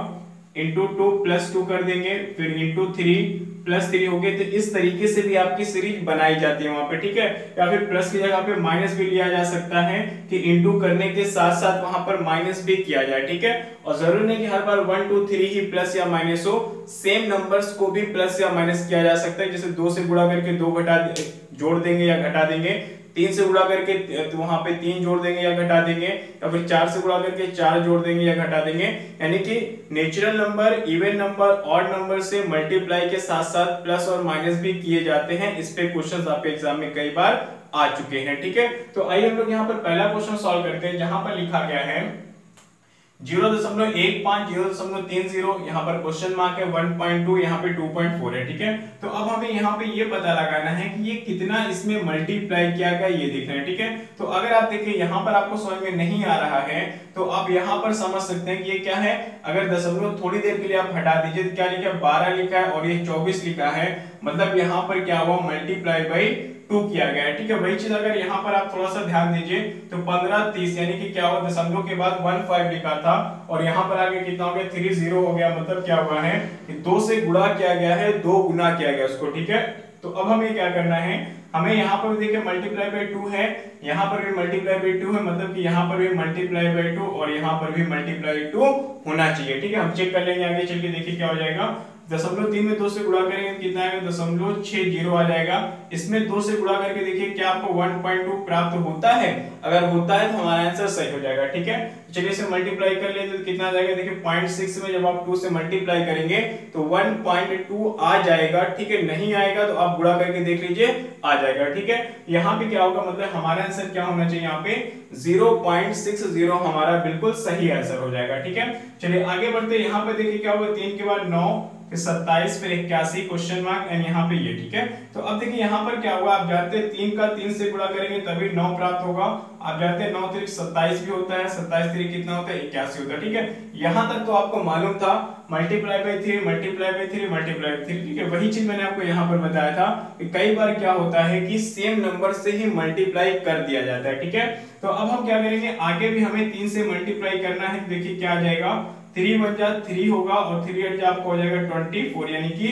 इंटू 2 प्लस 2 कर देंगे, फिर इंटू 3 प्लस 3 हो गए। तो इस तरीके से भी आपकी सीरीज बनाई जाती है वहां पे, ठीक है। या फिर प्लस की जगह पे माइनस भी लिया जा सकता है कि इंटू करने के साथ साथ वहां पर माइनस भी किया जाए, ठीक है। और जरूरी नहीं कि हर बार 1 2 3 ही प्लस या माइनस हो, सेम नंबर्स को भी प्लस या माइनस किया जा सकता है। जैसे 2 से गुणा करके 2 जोड़ देंगे या घटा देंगे, 3 से गुणा करके तो वहां पे 3 जोड़ देंगे या घटा देंगे, या फिर 4 से गुणा करके 4 जोड़ देंगे या घटा देंगे। यानी कि natural number, even number, odd number से मल्टीप्लाई के साथ साथ प्लस और माइनस भी किए जाते हैं। इस पे क्वेश्चंस आपके एग्जाम में कई बार आ चुके हैं। ठीक है, तो आइए हम लोग यहाँ पर पहला क्वेश्चन सॉल्व करते हैं, जहां पर लिखा गया है 0.15 0.30, यहाँ पर क्वेश्चन मार्क है 1.2, यहाँ पे 2.4 है। ठीक है, तो अब हमें यहाँ पे ये पता लगाना है कि ये कितना इसमें मल्टीप्लाई किया गया, ये देखना है। ठीक है, तो अगर आप देखिए यहाँ पर आपको समझ में नहीं आ रहा है तो आप यहाँ पर समझ सकते हैं कि ये क्या है। अगर दशमलव थोड़ी देर के लिए आप हटा दीजिए तो क्या लिखा है, 12 लिखा है और ये 24 लिखा है, मतलब यहाँ पर क्या हुआ, मल्टीप्लाई बाई 2 किया गया है। ठीक है, वही चीज अगर यहाँ पर आप थोड़ा सा ध्यान दीजिए तो 15 30 यानी कि क्या हुआ, दशमलव के बाद 15 लिखा था और यहाँ पर आगे कितना हो गया, 30 हो गया, मतलब क्या हुआ है कि 2 से गुणा किया गया है, 2 गुना किया गया उसको। ठीक है, तो अब हमें क्या करना है, हमें यहाँ पर देखिए मल्टीप्लाई बाई 2 है, यहाँ पर भी मल्टीप्लाई बाई 2 है, मतलब कि यहाँ पर भी मल्टीप्लाई बाई 2 और यहाँ पर भी मल्टीप्लाई 2 होना चाहिए। ठीक है, हम चेक कर लेंगे आगे चल के, देखिए क्या हो जाएगा, 0.3 में 2 से गुणा करेंगे तो कितना आएगा, 0.60 आ जाएगा। इसमें 2 से गुणा करके देखिए क्या आपको 1.2 प्राप्त होता है, अगर होता है तो हमारा आंसर सही हो जाएगा। ठीक है, चलिए इसे मल्टीप्लाई कर लेते तो कितना आ जाएगा, देखिए 0.6 में जब आप 2 से मल्टीप्लाई करेंगे तो 1.2 आ जाएगा। ठीक है, नहीं आएगा तो आप गुणा करके देख लीजिए, आ जाएगा। ठीक है, यहाँ पे क्या होगा, मतलब हमारा आंसर क्या होना चाहिए, यहाँ पे 0.60 हमारा बिल्कुल सही आंसर हो जाएगा। ठीक है, चलिए आगे बढ़ते हैं। यहाँ पे देखिए क्या होगा, 3 के बाद 9, फिर 27, फिर 81 क्वेश्चन मार्क एंड यहाँ पे ये। ठीक है, तो अब देखिए यहाँ पर क्या हुआ, आप जानते हैं 3 का 3 से गुणा करेंगे तभी 9 प्राप्त होगा। आप जानते हैं 9 3 27 भी होता है, 27 3 कितना होता है, 81 होता है। ठीक है, यहाँ तक तो आपको मालूम था, multiply by 3 multiply by 3 multiply by 3। ठीक है, वही चीज मैंने आपको यहाँ पर बताया था कि कई बार क्या होता है कि सेम नंबर से ही मल्टीप्लाई कर दिया जाता है। ठीक है, तो अब हम क्या करेंगे, आगे भी हमें 3 से मल्टीप्लाई करना है। देखिए क्या आ जाएगा, 3 1 जा 3 होगा और 3 8 जा आपको हो जाएगा 24, यानी कि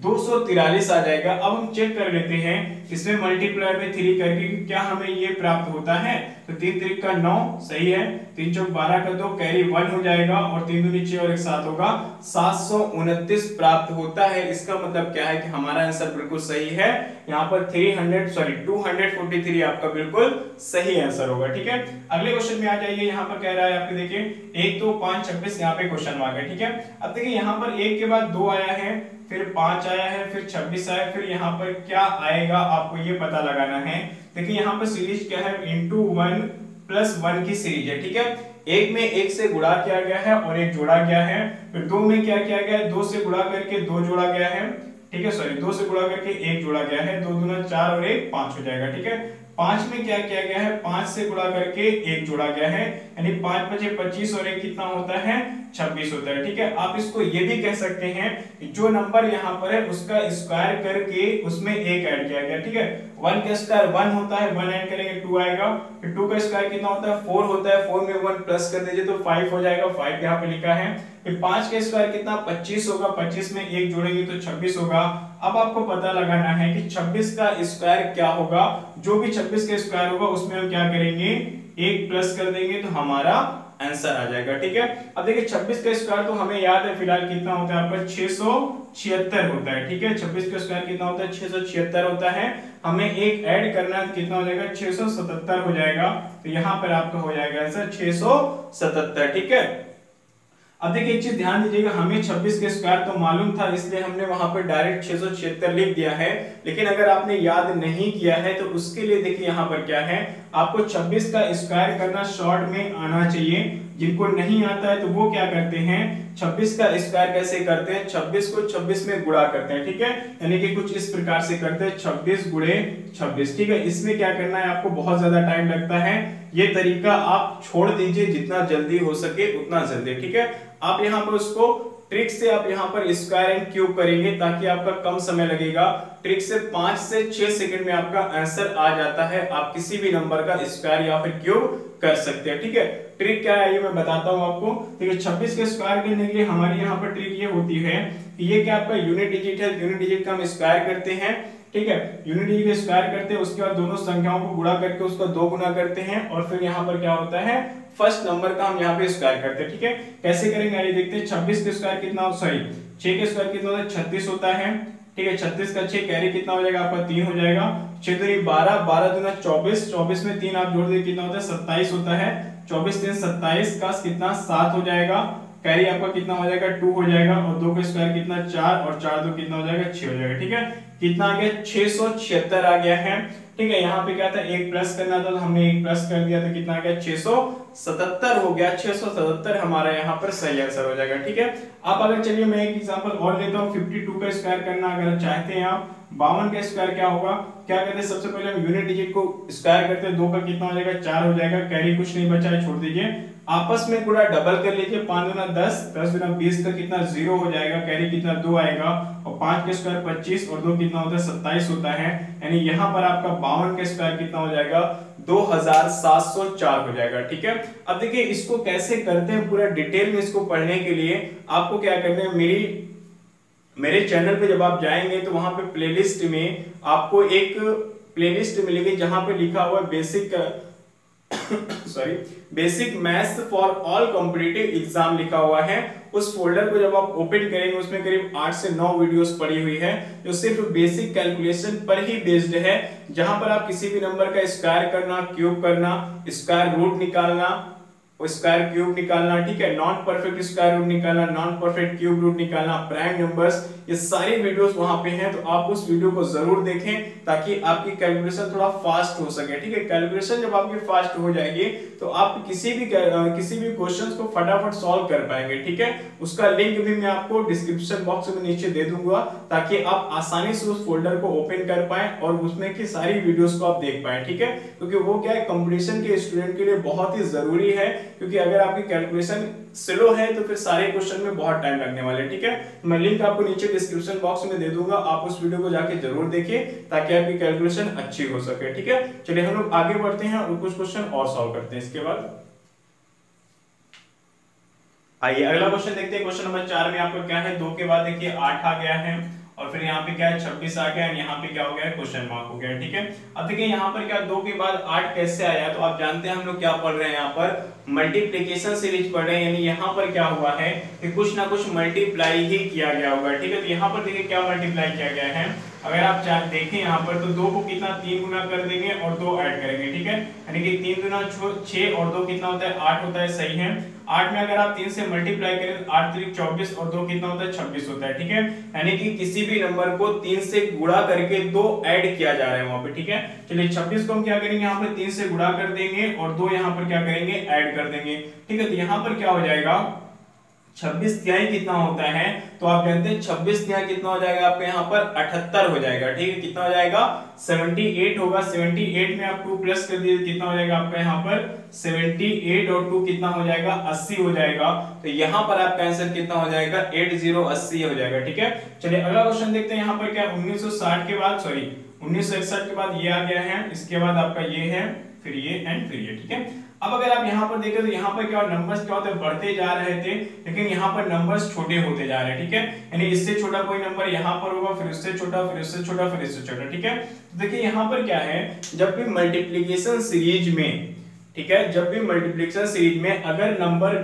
243 आ जाएगा। अब हम चेक कर लेते हैं इसमें मल्टीप्लाई बाई 3 करके क्या हमें ये प्राप्त होता है, तो 3 3 का 9 सही है, 3 चौक 12 का 2 कैरी 1 हो जाएगा और 3 2 नीचे और एक 7 होगा, 729 प्राप्त होता है। इसका मतलब क्या है कि हमारा आंसर बिल्कुल सही है, यहाँ पर 243 आपका बिल्कुल सही आंसर होगा। ठीक है, अगले क्वेश्चन में आ जाइए। यहाँ पर कह रहा है आपके देखिए 1 2 5 26, यहाँ पे क्वेश्चन मार्क है। ठीक है, अब देखिए यहाँ पर 1 के बाद 2 आया है, फिर 5 आया है, फिर 26 आया, फिर यहाँ पर क्या आएगा आपको ये पता लगाना है। देखिए यहाँ पर सीरीज क्या है, इंटू 1 प्लस 1 की सीरीज है। ठीक है, एक में 1 से गुणा किया गया है और 1 जोड़ा गया है, फिर 2 में क्या किया गया है, 2 से गुणा करके 2 जोड़ा गया है। ठीक है, सॉरी 2 से गुणा करके 1 जोड़ा गया है, 2 दूना 4 और 1 5 हो जाएगा। ठीक है, 5 में क्या किया गया है, 5 से गुणा करके 1 जोड़ा गया है, यानी 5 बचे 25 और 1 कितना होता है, 26 होता है। ठीक है, आप इसको ये भी कह सकते हैं जो नंबर यहाँ पर है उसका स्क्वायर करके उसमें 1 ऐड किया गया। ठीक है, 1 का स्क्वायर 1 होता है, 1 ऐड करेंगे 2 आएगा, फिर 2 का स्क्वायर कितना होता है, 4 होता है, 4 में 1 प्लस कर दीजिए तो 5 हो जाएगा, 5 यहाँ पे लिखा है। फिर 5 का स्क्वायर कितना, 25 होगा, 25 में 1 जोड़ेंगे तो 26 होगा। अब आपको पता लगाना है कि 26 का स्क्वायर क्या होगा, जो भी 26 का स्क्वायर होगा उसमें हम क्या करेंगे, 1 प्लस कर देंगे तो हमारा आंसर आ जाएगा। ठीक है, अब देखिए 26 का स्क्वायर तो हमें याद है फिलहाल कितना होता है आपका, 676 होता है। ठीक है, 26 का स्क्वायर कितना होता है, 676 होता है, हमें एक ऐड करना है, कितना हो जाएगा, 677 हो जाएगा। तो यहाँ पर आपका हो जाएगा आंसर 677। ठीक है, अब देखिए एक चीज ध्यान दीजिएगा, हमें 26 के स्क्वायर तो मालूम था इसलिए हमने वहां पर डायरेक्ट 676 लिख दिया है, लेकिन अगर आपने याद नहीं किया है तो उसके लिए देखिए यहाँ पर क्या है, आपको 26 का स्क्वायर करना शॉर्ट में आना चाहिए। जिनको नहीं आता है तो वो क्या करते हैं, 26 का स्क्वायर कैसे करते हैं, 26 को 26 में गुणा करते हैं। ठीक है, यानी कि कुछ इस प्रकार से करते हैं 26 गुणे 26। ठीक है, इसमें क्या करना है, आपको बहुत ज्यादा टाइम लगता है, ये तरीका आप छोड़ दीजिए, जितना जल्दी हो सके उतना जल्दी। ठीक है, आप यहाँ पर उसको ट्रिक से आप यहाँ पर स्क्वायर एंड क्यूब करेंगे ताकि आपका कम समय लगेगा। ट्रिक से 5 से 6 सेकंड में आपका आंसर आ जाता है, आप किसी भी नंबर का स्क्वायर या फिर क्यूब कर सकते हैं। ठीक है, ट्रिक क्या है ये मैं बताता हूँ आपको। ठीक है, 26 के स्क्वायर करने के लिए हमारी यहाँ पर ट्रिक ये होती है कि ये क्या आपका यूनिट डिजिट है, यूनिट डिजिट का हम स्क्वायर करते हैं। ठीक है, यूनिट डिजिट का स्क्वायर करते हैं, उसके बाद दोनों संख्याओं को गुणा करके उसका 2 गुना करते हैं और फिर यहाँ पर क्या होता है, फर्स्ट नंबर का हम यहाँ पे स्क्वायर करते हैं। ठीक है, कैसे करेंगे आइए देखते हैं। 26 के स्क्वायर कितना, सॉरी 6 के स्क्वायर कितना होता है, 36 होता है। ठीक है, 36 का 6 कैरी कितना हो जाएगा आपका, 3 हो जाएगा। 6 दूनी 12, 12 दूना 24, 24 में 3 आप जोड़ दे कितना होता है, 27 होता है। 24 3 27 का कितना 7 हो जाएगा, कैरी आपका कितना हो जाएगा 2 हो जाएगा, और 2 का स्क्वायर कितना 4 और 4 2 कितना हो जाएगा 6 हो जाएगा। ठीक है, कितना आ गया 676 आ गया है। ठीक है। यहाँ पे क्या था, एक प्लस करना था तो हमने एक प्लस कर दिया तो कितना आ गया 677 हो गया। 677 हमारा यहाँ पर सही आंसर हो जाएगा। ठीक है। अब अगर चलिए मैं एक एग्जांपल और लेता हूँ, 52 का स्क्वायर करना अगर चाहते हैं आप। 52 का स्क्वायर क्या होगा, क्या करते हैं, सबसे पहले हम यूनिट डिजिट को स्क्वायर करते हैं। 2 का कितना हो जाएगा 4 हो जाएगा, कैरी कुछ नहीं बचा है छोड़ दीजिए। आपस में पूरा डबल कर लीजिए, 5 दूना 10, 10 दूना 20 का कितना 0 हो जाएगा, कैरी कितना 2 आएगा, और 5 का स्क्वायर 25 और 2 कितना होता है 27 होता है। यानी यहाँ पर आपका 52 का स्क्वायर कितना हो जाएगा 2704 हो जाएगा। ठीक है। अब देखिए इसको कैसे करते हैं, पूरा डिटेल में इसको पढ़ने के लिए आपको क्या करना है, मेरे चैनल पे जब आप जाएंगे तो वहां पे प्लेलिस्ट में आपको एक प्लेलिस्ट मिलेगी जहां पे लिखा हुआ है basic maths for all competitive exam लिखा हुआ है। उस फोल्डर को जब आप ओपन करेंगे उसमें करीब 8 से 9 वीडियोस पड़ी हुई है जो सिर्फ बेसिक कैलकुलेशन पर ही बेस्ड है, जहां पर आप किसी भी नंबर का स्क्वायर करना, क्यूब करना, स्क्वायर रूट निकालना, स्क्वायर क्यूब निकालना, ठीक है, नॉन परफेक्ट स्क्वायर रूट निकालना, नॉन परफेक्ट क्यूब रूट निकालना, प्राइम नंबर्स, ये सारी वीडियोस वहां पे हैं। तो आप उस वीडियो को जरूर देखें ताकि आपकी कैलकुलेशन थोड़ा फास्ट हो सके। ठीक है। कैलकुलेशन जब आपकी फास्ट हो जाएगी तो आप किसी भी क्वेश्चंस को फटाफट सॉल्व कर पाएंगे। ठीक है। उसका लिंक भी मैं आपको डिस्क्रिप्शन बॉक्स में नीचे दे दूंगा ताकि आप आसानी से उस फोल्डर को ओपन कर पाए और उसमें की सारी वीडियोस को आप देख पाए। ठीक है। क्योंकि वो क्या है, कंपटीशन के स्टूडेंट के लिए बहुत ही जरूरी है, क्योंकि अगर आपकी कैलकुलेशन स्लो है तो फिर सारे क्वेश्चन में बहुत टाइम लगने वाले। ठीक है। मैं लिंक आपको नीचे डिस्क्रिप्शन बॉक्स में दे दूंगा, आप उस वीडियो को जाके जरूर देखिए ताकि आपकी कैलकुलेशन अच्छी हो सके। ठीक है। चलिए हम लोग आगे बढ़ते हैं और कुछ क्वेश्चन और सॉल्व करते हैं इसके बाद। आइए अगला क्वेश्चन देखते हैं। क्वेश्चन नंबर 4 में आपको क्या है, 2 के बाद देखिए 8 आ गया है और फिर यहाँ पे क्या है 26 आ गया, यहाँ पे क्या हो गया है क्वेश्चन मार्क हो गया। ठीक है। अब देखिए यहाँ पर क्या 2 के बाद 8 कैसे आया, तो आप जानते हैं हम लोग क्या पढ़ रहे हैं, यहाँ पर मल्टीप्लिकेशन सीरीज पढ़ रहे हैं, यानी यहाँ पर क्या हुआ है कि कुछ ना कुछ मल्टीप्लाई ही किया गया होगा। ठीक है। तो यहाँ पर देखिए क्या मल्टीप्लाई किया गया है, अगर आप देखें यहाँ पर तो 2 को कितना 3 गुना कर देंगे और 2 ऐड करेंगे। ठीक है। यानी कि 3 गुना 6 और 2 कितना होता है 8 होता है, सही है। 8 में अगर आप 3 से मल्टीप्लाई करें तो 8 3 24 और 2 कितना होता है 26 होता है। ठीक है। यानी कि किसी भी नंबर को 3 से गुणा करके 2 ऐड किया जा रहा है वहां पे। ठीक है। चलिए 26 को हम क्या करेंगे, यहाँ पर 3 से गुणा कर देंगे और 2 यहाँ पर क्या करेंगे ऐड कर देंगे। ठीक है। तो यहाँ पर क्या हो जाएगा 26 तिहाई कितना होता है, तो आप जानते हैं 26 तिहाई कितना हो जाएगा आपके यहाँ पर 78 हो जाएगा। ठीक है। कितना हो जाएगा 78 होगा। 78 में आप 2 प्लस कर दीजिए, कितना हो जाएगा आपका यहाँ पर 78 और 2 कितना हो जाएगा 80 हो जाएगा। तो यहाँ पर आपका आंसर कितना हो जाएगा 80 हो जाएगा। ठीक है। चलिए अगला क्वेश्चन देखते हैं। यहाँ पर क्या 1961 के बाद ये आ गया है, इसके बाद आपका ये है, फिर ये एंड फिर ये। ठीक है। अब अगर आप यहाँ पर देखें तो यहाँ पर क्या नंबर्स क्या होते हैं, बढ़ते जा रहे थे, लेकिन यहाँ पर नंबर्स छोटे होते जा रहे हैं। ठीक है। यानी इससे छोटा कोई नंबर यहाँ पर होगा, फिर उससे छोटा, फिर उससे छोटा, फिर इससे छोटा। ठीक है। तो देखिए यहाँ पर क्या है, जब भी मल्टीप्लिकेशन सीरीज में, ठीक है, जब भी मल्टीप्लिकेशन सीरीज में अगर नंबर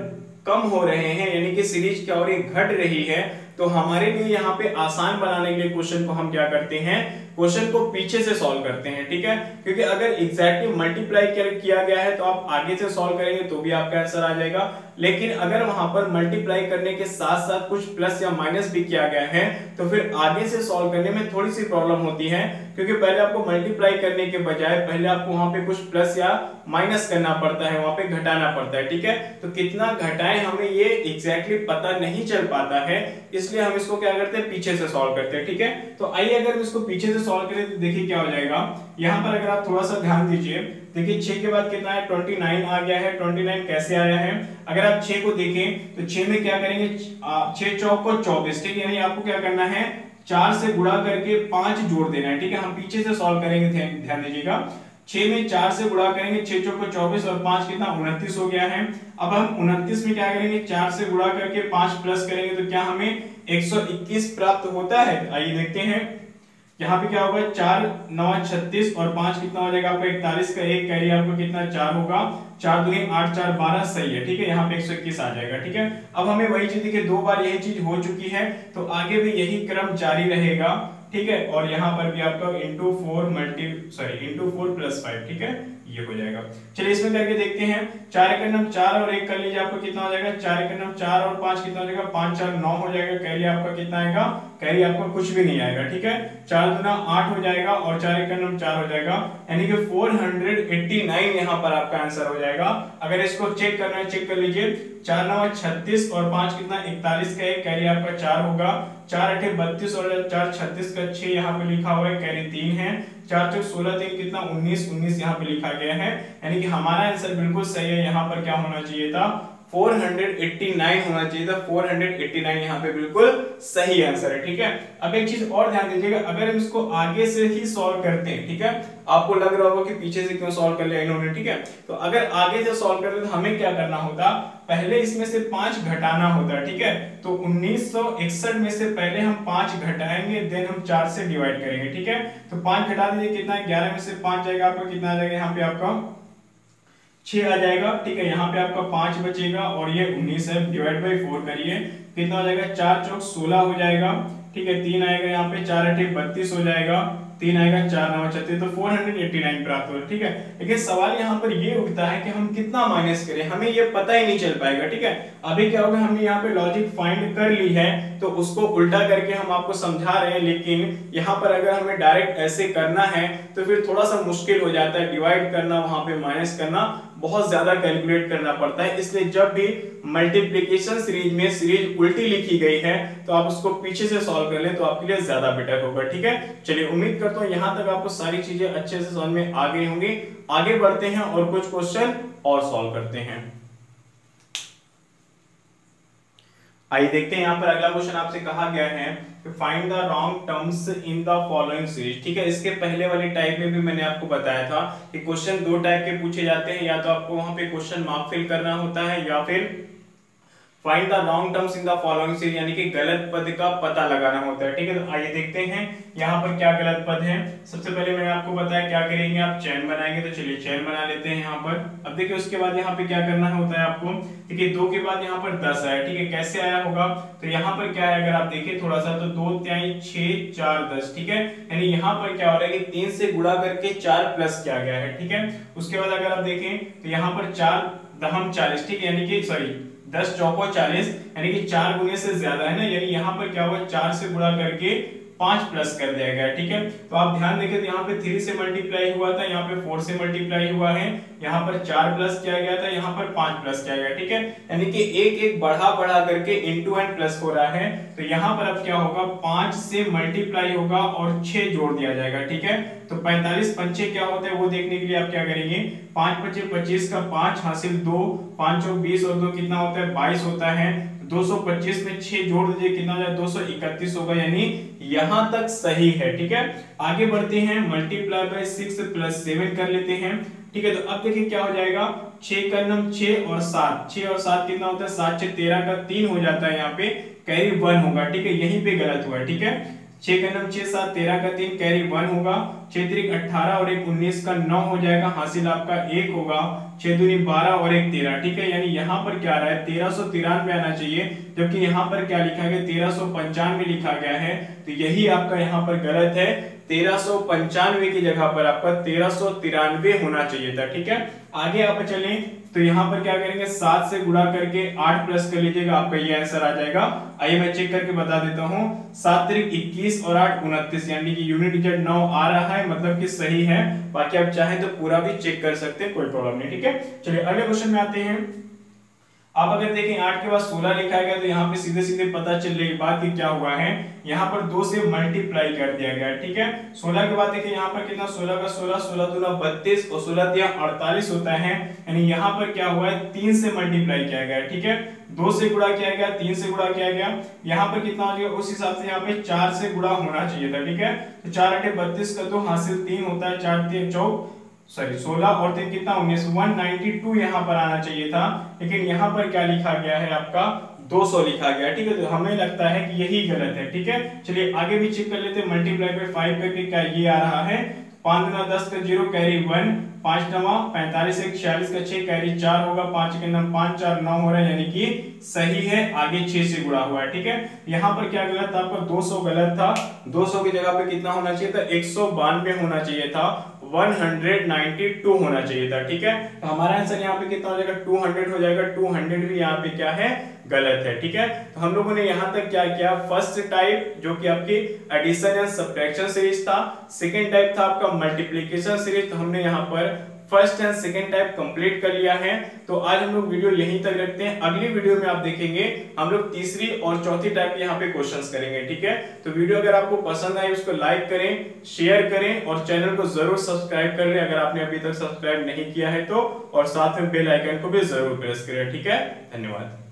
कम हो रहे हैं, यानी कि सीरीज क्या हो रही है घट रही है, तो हमारे लिए यहाँ पे आसान बनाने के लिए क्वेश्चन को हम क्या करते हैं, क्वेश्चन को पीछे से सॉल्व करते हैं। ठीक है। क्योंकि अगर एग्जैक्टली मल्टीप्लाई किया गया है तो आप आगे से सॉल्व करेंगे तो भी आपका आंसर आ जाएगा, लेकिन अगर वहां पर मल्टीप्लाई करने के साथ साथ कुछ प्लस या माइनस भी किया गया है तो फिर आगे से सॉल्व करने में थोड़ी सी प्रॉब्लम होती है, क्योंकि पहले आपको मल्टीप्लाई करने के बजाय पहले आपको वहां पे कुछ प्लस या माइनस करना पड़ता है, वहां पे घटाना पड़ता है। ठीक है। तो कितना घटाएं हमें ये एग्जैक्टली पता नहीं चल पाता है, इसलिए हम इसको क्या करते हैं पीछे से सॉल्व करते हैं। ठीक है। तो आइए अगर हम इसको पीछे से सॉल्व करें तो देखिए क्या हो जाएगा। यहाँ पर अगर आप थोड़ा सा ध्यान दीजिए, देखिए 6 के बाद कितना है 29 आ गया है। 29 कैसे आया है, अगर आप 6 को देखें तो 6 में क्या करेंगे 6 चौक को 24। ठीक है। यानी आपको क्या करना है 4 से गुणा करके 5 जोड़ देना है। ठीक है। हम पीछे से सॉल्व करेंगे, ध्यान दीजिएगा। 6 में 4 से गुणा करेंगे, 6 चौक को 24 और 5 कितना 29 हो गया है। अब हम 29 में क्या करेंगे 4 से गुणा करके 5 प्लस करेंगे तो क्या हमें 121 प्राप्त होता है। आइए देखते हैं यहाँ पे क्या होगा 4 9 36 और 5 कितना हो जाएगा आपका 41 का 1 कैरी आपको कितना 4 होगा, 4 दूनी 8 4 12 सही है। ठीक है। यहाँ पे 121 आ जाएगा। ठीक है। अब हमें वही चीज देखिए 2 बार यही चीज हो चुकी है तो आगे भी यही क्रम जारी रहेगा। ठीक है। और यहाँ पर भी आपका इंटू 4 + 5। ठीक है। ये हो जाएगा। चलिए इसमें करके देखते हैं। 4 एकड़ नम 4 और 1 कर लीजिए, आपको कितना हो जाएगा? 4 एकड़ नम 4 और 5 कितना हो जाएगा? 5 4 9 हो जाएगा। कैरी आपका कितना आएगा? कैरी आपका कुछ भी नहीं आएगा, ठीक है। 4 दूना 8 हो जाएगा और 4 एकड़ नम 4 हो जाएगा, यानी कि 489 यहाँ पर आपका आंसर हो जाएगा। अगर इसको चेक करना है चेक कर लीजिए। 4 9 36 और 5 कितना 41 का है, कैरी आपका 4 होगा। 4 8 32 और 4 36 का 6 यहाँ पे लिखा हुआ है, कैरी 3 है। 4 4 16 3 कितना 19 19 यहाँ पे लिखा गया है, यानी कि हमारा आंसर बिल्कुल सही है। यहाँ पर क्या होना चाहिए था? 489 होना चाहिए था। 489 यहाँ पे बिल्कुल सही आंसर है, ठीक है। अब एक चीज और ध्यान दीजिएगा, अगर हम इसको आगे से ही सॉल्व करते हैं, ठीक है, आपको लग रहा होगा कि पीछे से क्यों सॉल्व कर लिया इन्होंने, ठीक है। तो अगर आगे से सॉल्व करते तो हमें क्या करना होता? पहले इसमें से 5 घटाना होता, ठीक है। तो 1961 में से पहले हम 5 घटाएंगे, देन हम 4 से डिवाइड करेंगे, ठीक है। तो 5 घटा दीजिए, कितना है? 11 में से 5 जाएगा, आपका कितना आ जाएगा? यहाँ पे आपका 6 आ जाएगा, ठीक है। यहाँ पे आपका 5 बचेगा और ये 19 है, डिवाइड बाई 4 करिए, कितना हो जाएगा? 4 चौक 16 हो जाएगा, ठीक है। 3 आएगा यहाँ पे, 4 8 32 हो जाएगा, 3 आएगा, 4 9 36, तो 489 प्राप्त हो, ठीक है। लेकिन सवाल यहाँ पर ये उठता है कि हम कितना माइनस करें, हमें ये पता ही नहीं चल पाएगा, ठीक है। अभी क्या होगा, हमने यहाँ पे लॉजिक फाइंड कर ली है तो उसको उल्टा करके हम आपको समझा रहे हैं, लेकिन यहाँ पर अगर हमें डायरेक्ट ऐसे करना है तो फिर थोड़ा सा मुश्किल हो जाता है। डिवाइड करना, वहां पे माइनस करना, बहुत ज्यादा कैलकुलेट करना पड़ता है। इसलिए जब भी मल्टीप्लिकेशन सीरीज में सीरीज उल्टी लिखी गई है तो आप उसको पीछे से सॉल्व कर लें तो आपके लिए ज्यादा बेटर होगा, ठीक है। चलिए उम्मीद करता हूं यहां तक आपको सारी चीजें अच्छे से समझ में आ गई होंगी। आगे बढ़ते हैं और कुछ क्वेश्चन और सॉल्व करते हैं। आइए देखते हैं, यहाँ पर अगला क्वेश्चन आपसे कहा गया है कि find the wrong terms in the following series, ठीक है। इसके पहले वाली टाइप में भी मैंने आपको बताया था कि क्वेश्चन 2 टाइप के पूछे जाते हैं, या तो आपको वहां पे क्वेश्चन मार्क फिल करना होता है या फिर find the wrong terms in the following series, यानी कि गलत पद का पता लगाना होता है, ठीक है। तो आइए देखते हैं यहाँ पर क्या गलत पद है। सबसे पहले मैंने आपको बताया क्या करेंगे, आप चैन बनाएंगे, तो चलिए चैन बना लेते हैं यहाँ पर। अब देखिए उसके बाद यहाँ पे क्या करना होता है आपको, देखिए 2 के बाद यहाँ पर 10 आया, ठीक है। कैसे आया होगा, तो यहाँ पर क्या है, अगर आप देखिए थोड़ा सा, तो 2 3 6 4 10, ठीक है। यानी यहाँ पर क्या हो रहा है कि 3 से गुणा करके 4 प्लस किया गया है, ठीक है। उसके बाद अगर आप देखें तो यहाँ पर 4 दहम 40, ठीक है, यानी कि सॉरी 10 चौको 40, यानी कि 4 गुने से ज्यादा है ना, यानी यहाँ पर क्या हुआ, 4 से गुणा करके 5 प्लस कर दिया गया, ठीक है। तो आप ध्यान देखें तो यहाँ पे 3 से मल्टीप्लाई हुआ था, यहाँ पे 4 से मल्टीप्लाई हुआ है, यहाँ पर 4 प्लस किया गया था, यहाँ पर 5 प्लस किया गया, ठीक है। यानी कि एक एक बढ़ा बढ़ा करके इनटू एंड प्लस हो रहा है। तो यहाँ पर अब क्या होगा, 5 से मल्टीप्लाई होगा और 6 जोड़ दिया जाएगा, ठीक है। तो 45 पंचे क्या होते हैं वो देखने के लिए आप क्या करेंगे, 5 पंचे 25 का 5 हासिल 2, 5 चौक 20 और 2 कितना होता है 22 होता है। 225 में 6 जोड़ दीजिए, कितना हो जाए 231 होगा, यानी यहां तक सही है, ठीक है। आगे बढ़ते हैं, मल्टीप्लाई बाय 6 प्लस 7 कर लेते हैं, ठीक है। तो अब देखिए क्या हो जाएगा, 6 का नम 6 और 7, 6 और 7 कितना होता है 7 6 13 का 3 हो जाता है, यहाँ पे कैरी 1 होगा, ठीक है। यहीं पे गलत हुआ है, ठीक है। 6 का नम 6 7 13 का 3 कैरी 1 होगा, 6 3 18 और 1 19 का 9 हो जाएगा, हासिल आपका 1 होगा, 6 दूनी 12 और 1 13, ठीक है। यानी यहाँ पर क्या आ रहा है 1393 आना चाहिए, जबकि यहाँ पर क्या लिखा गया 1395 लिखा गया है। तो यही आपका यहाँ पर गलत है, 1395 की जगह पर आपका 1393 होना चाहिए था, ठीक है। आगे आप चलें तो यहाँ पर क्या करेंगे, 7 से गुणा करके 8 प्लस कर लीजिएगा, आपका ये आंसर आ जाएगा। आइए मैं चेक करके बता देता हूँ, 7 3 21 और 8 29, यानी कि यूनिट डिजिट 9 आ रहा है, मतलब कि सही है। बाकी आप चाहें तो पूरा भी चेक कर सकते हैं, कोई प्रॉब्लम नहीं, ठीक है। चलिए अगले क्वेश्चन में आते हैं। आप अगर देखें 8 के बाद 16 लिखा गया, तो यहाँ पे सीधे सीधे पता चल रही बात कि क्या हुआ है, यहाँ पर 2 से मल्टीप्लाई कर दिया गया, ठीक है। 16 के बाद देखिए यहाँ पर कितना 16 का 16, 16 दूना 32 और 16 तिया 48 होता है, यानी यहाँ पर क्या हुआ है 3 से मल्टीप्लाई किया गया, ठीक है। 2 से गुणा किया गया, 3 से गुणा किया गया, यहाँ पर कितना हो जाएगा, उस हिसाब से यहाँ पे 4 से गुणा होना चाहिए था, ठीक है। तो 4 8 32 का 2 हासिल 3 होता है, 4 3 चौक 16 और 3 कितना 19, 192 यहाँ पर आना चाहिए था, लेकिन यहाँ पर क्या लिखा गया है आपका 200 लिखा गया, ठीक है। तो हमें लगता है कि यही गलत है, ठीक है। चलिए आगे भी चेक कर लेते हैं, मल्टीप्लाई बाय 5 करके क्या ये आ रहा है, 5 गुना 10 का 0 कैरी 1, 5 नवा 45 1 46 का 6 कैरी 4 होगा, 5 के नम 5 4 9 हो रहा है, यानी कि सही है, आगे 6 से गुणा हुआ है, ठीक है। यहाँ पर क्या गलत था आपका 200 गलत था, 200 की जगह पे कितना होना चाहिए था 192 होना चाहिए था, 192 होना चाहिए था। ठीक है, तो हमारा आंसर यहाँ पे कितना हो जाएगा, 200 हो जाएगा। 200 भी यहाँ पे क्या है, गलत है। ठीक है, तो हम लोगों ने यहाँ तक क्या किया, फर्स्ट टाइप जो कि आपकी एडिशन एंड सब्ट्रैक्शन सीरीज था, सेकंड टाइप था आपका मल्टीप्लिकेशन सीरीज, तो हमने यहाँ पर first and second type complete कर लिया है। तो आज हम लोग वीडियो यहीं तक रखते हैं। अगली वीडियो में आप देखेंगे हम लोग तीसरी और चौथी टाइप यहाँ पे क्वेश्चंस करेंगे। ठीक है, तो वीडियो अगर आपको पसंद आई उसको लाइक करें, शेयर करें और चैनल को जरूर सब्सक्राइब कर लें अगर आपने अभी तक सब्सक्राइब नहीं किया है तो, और साथ में बेल आइकन को भी जरूर प्रेस करें। ठीक है, धन्यवाद।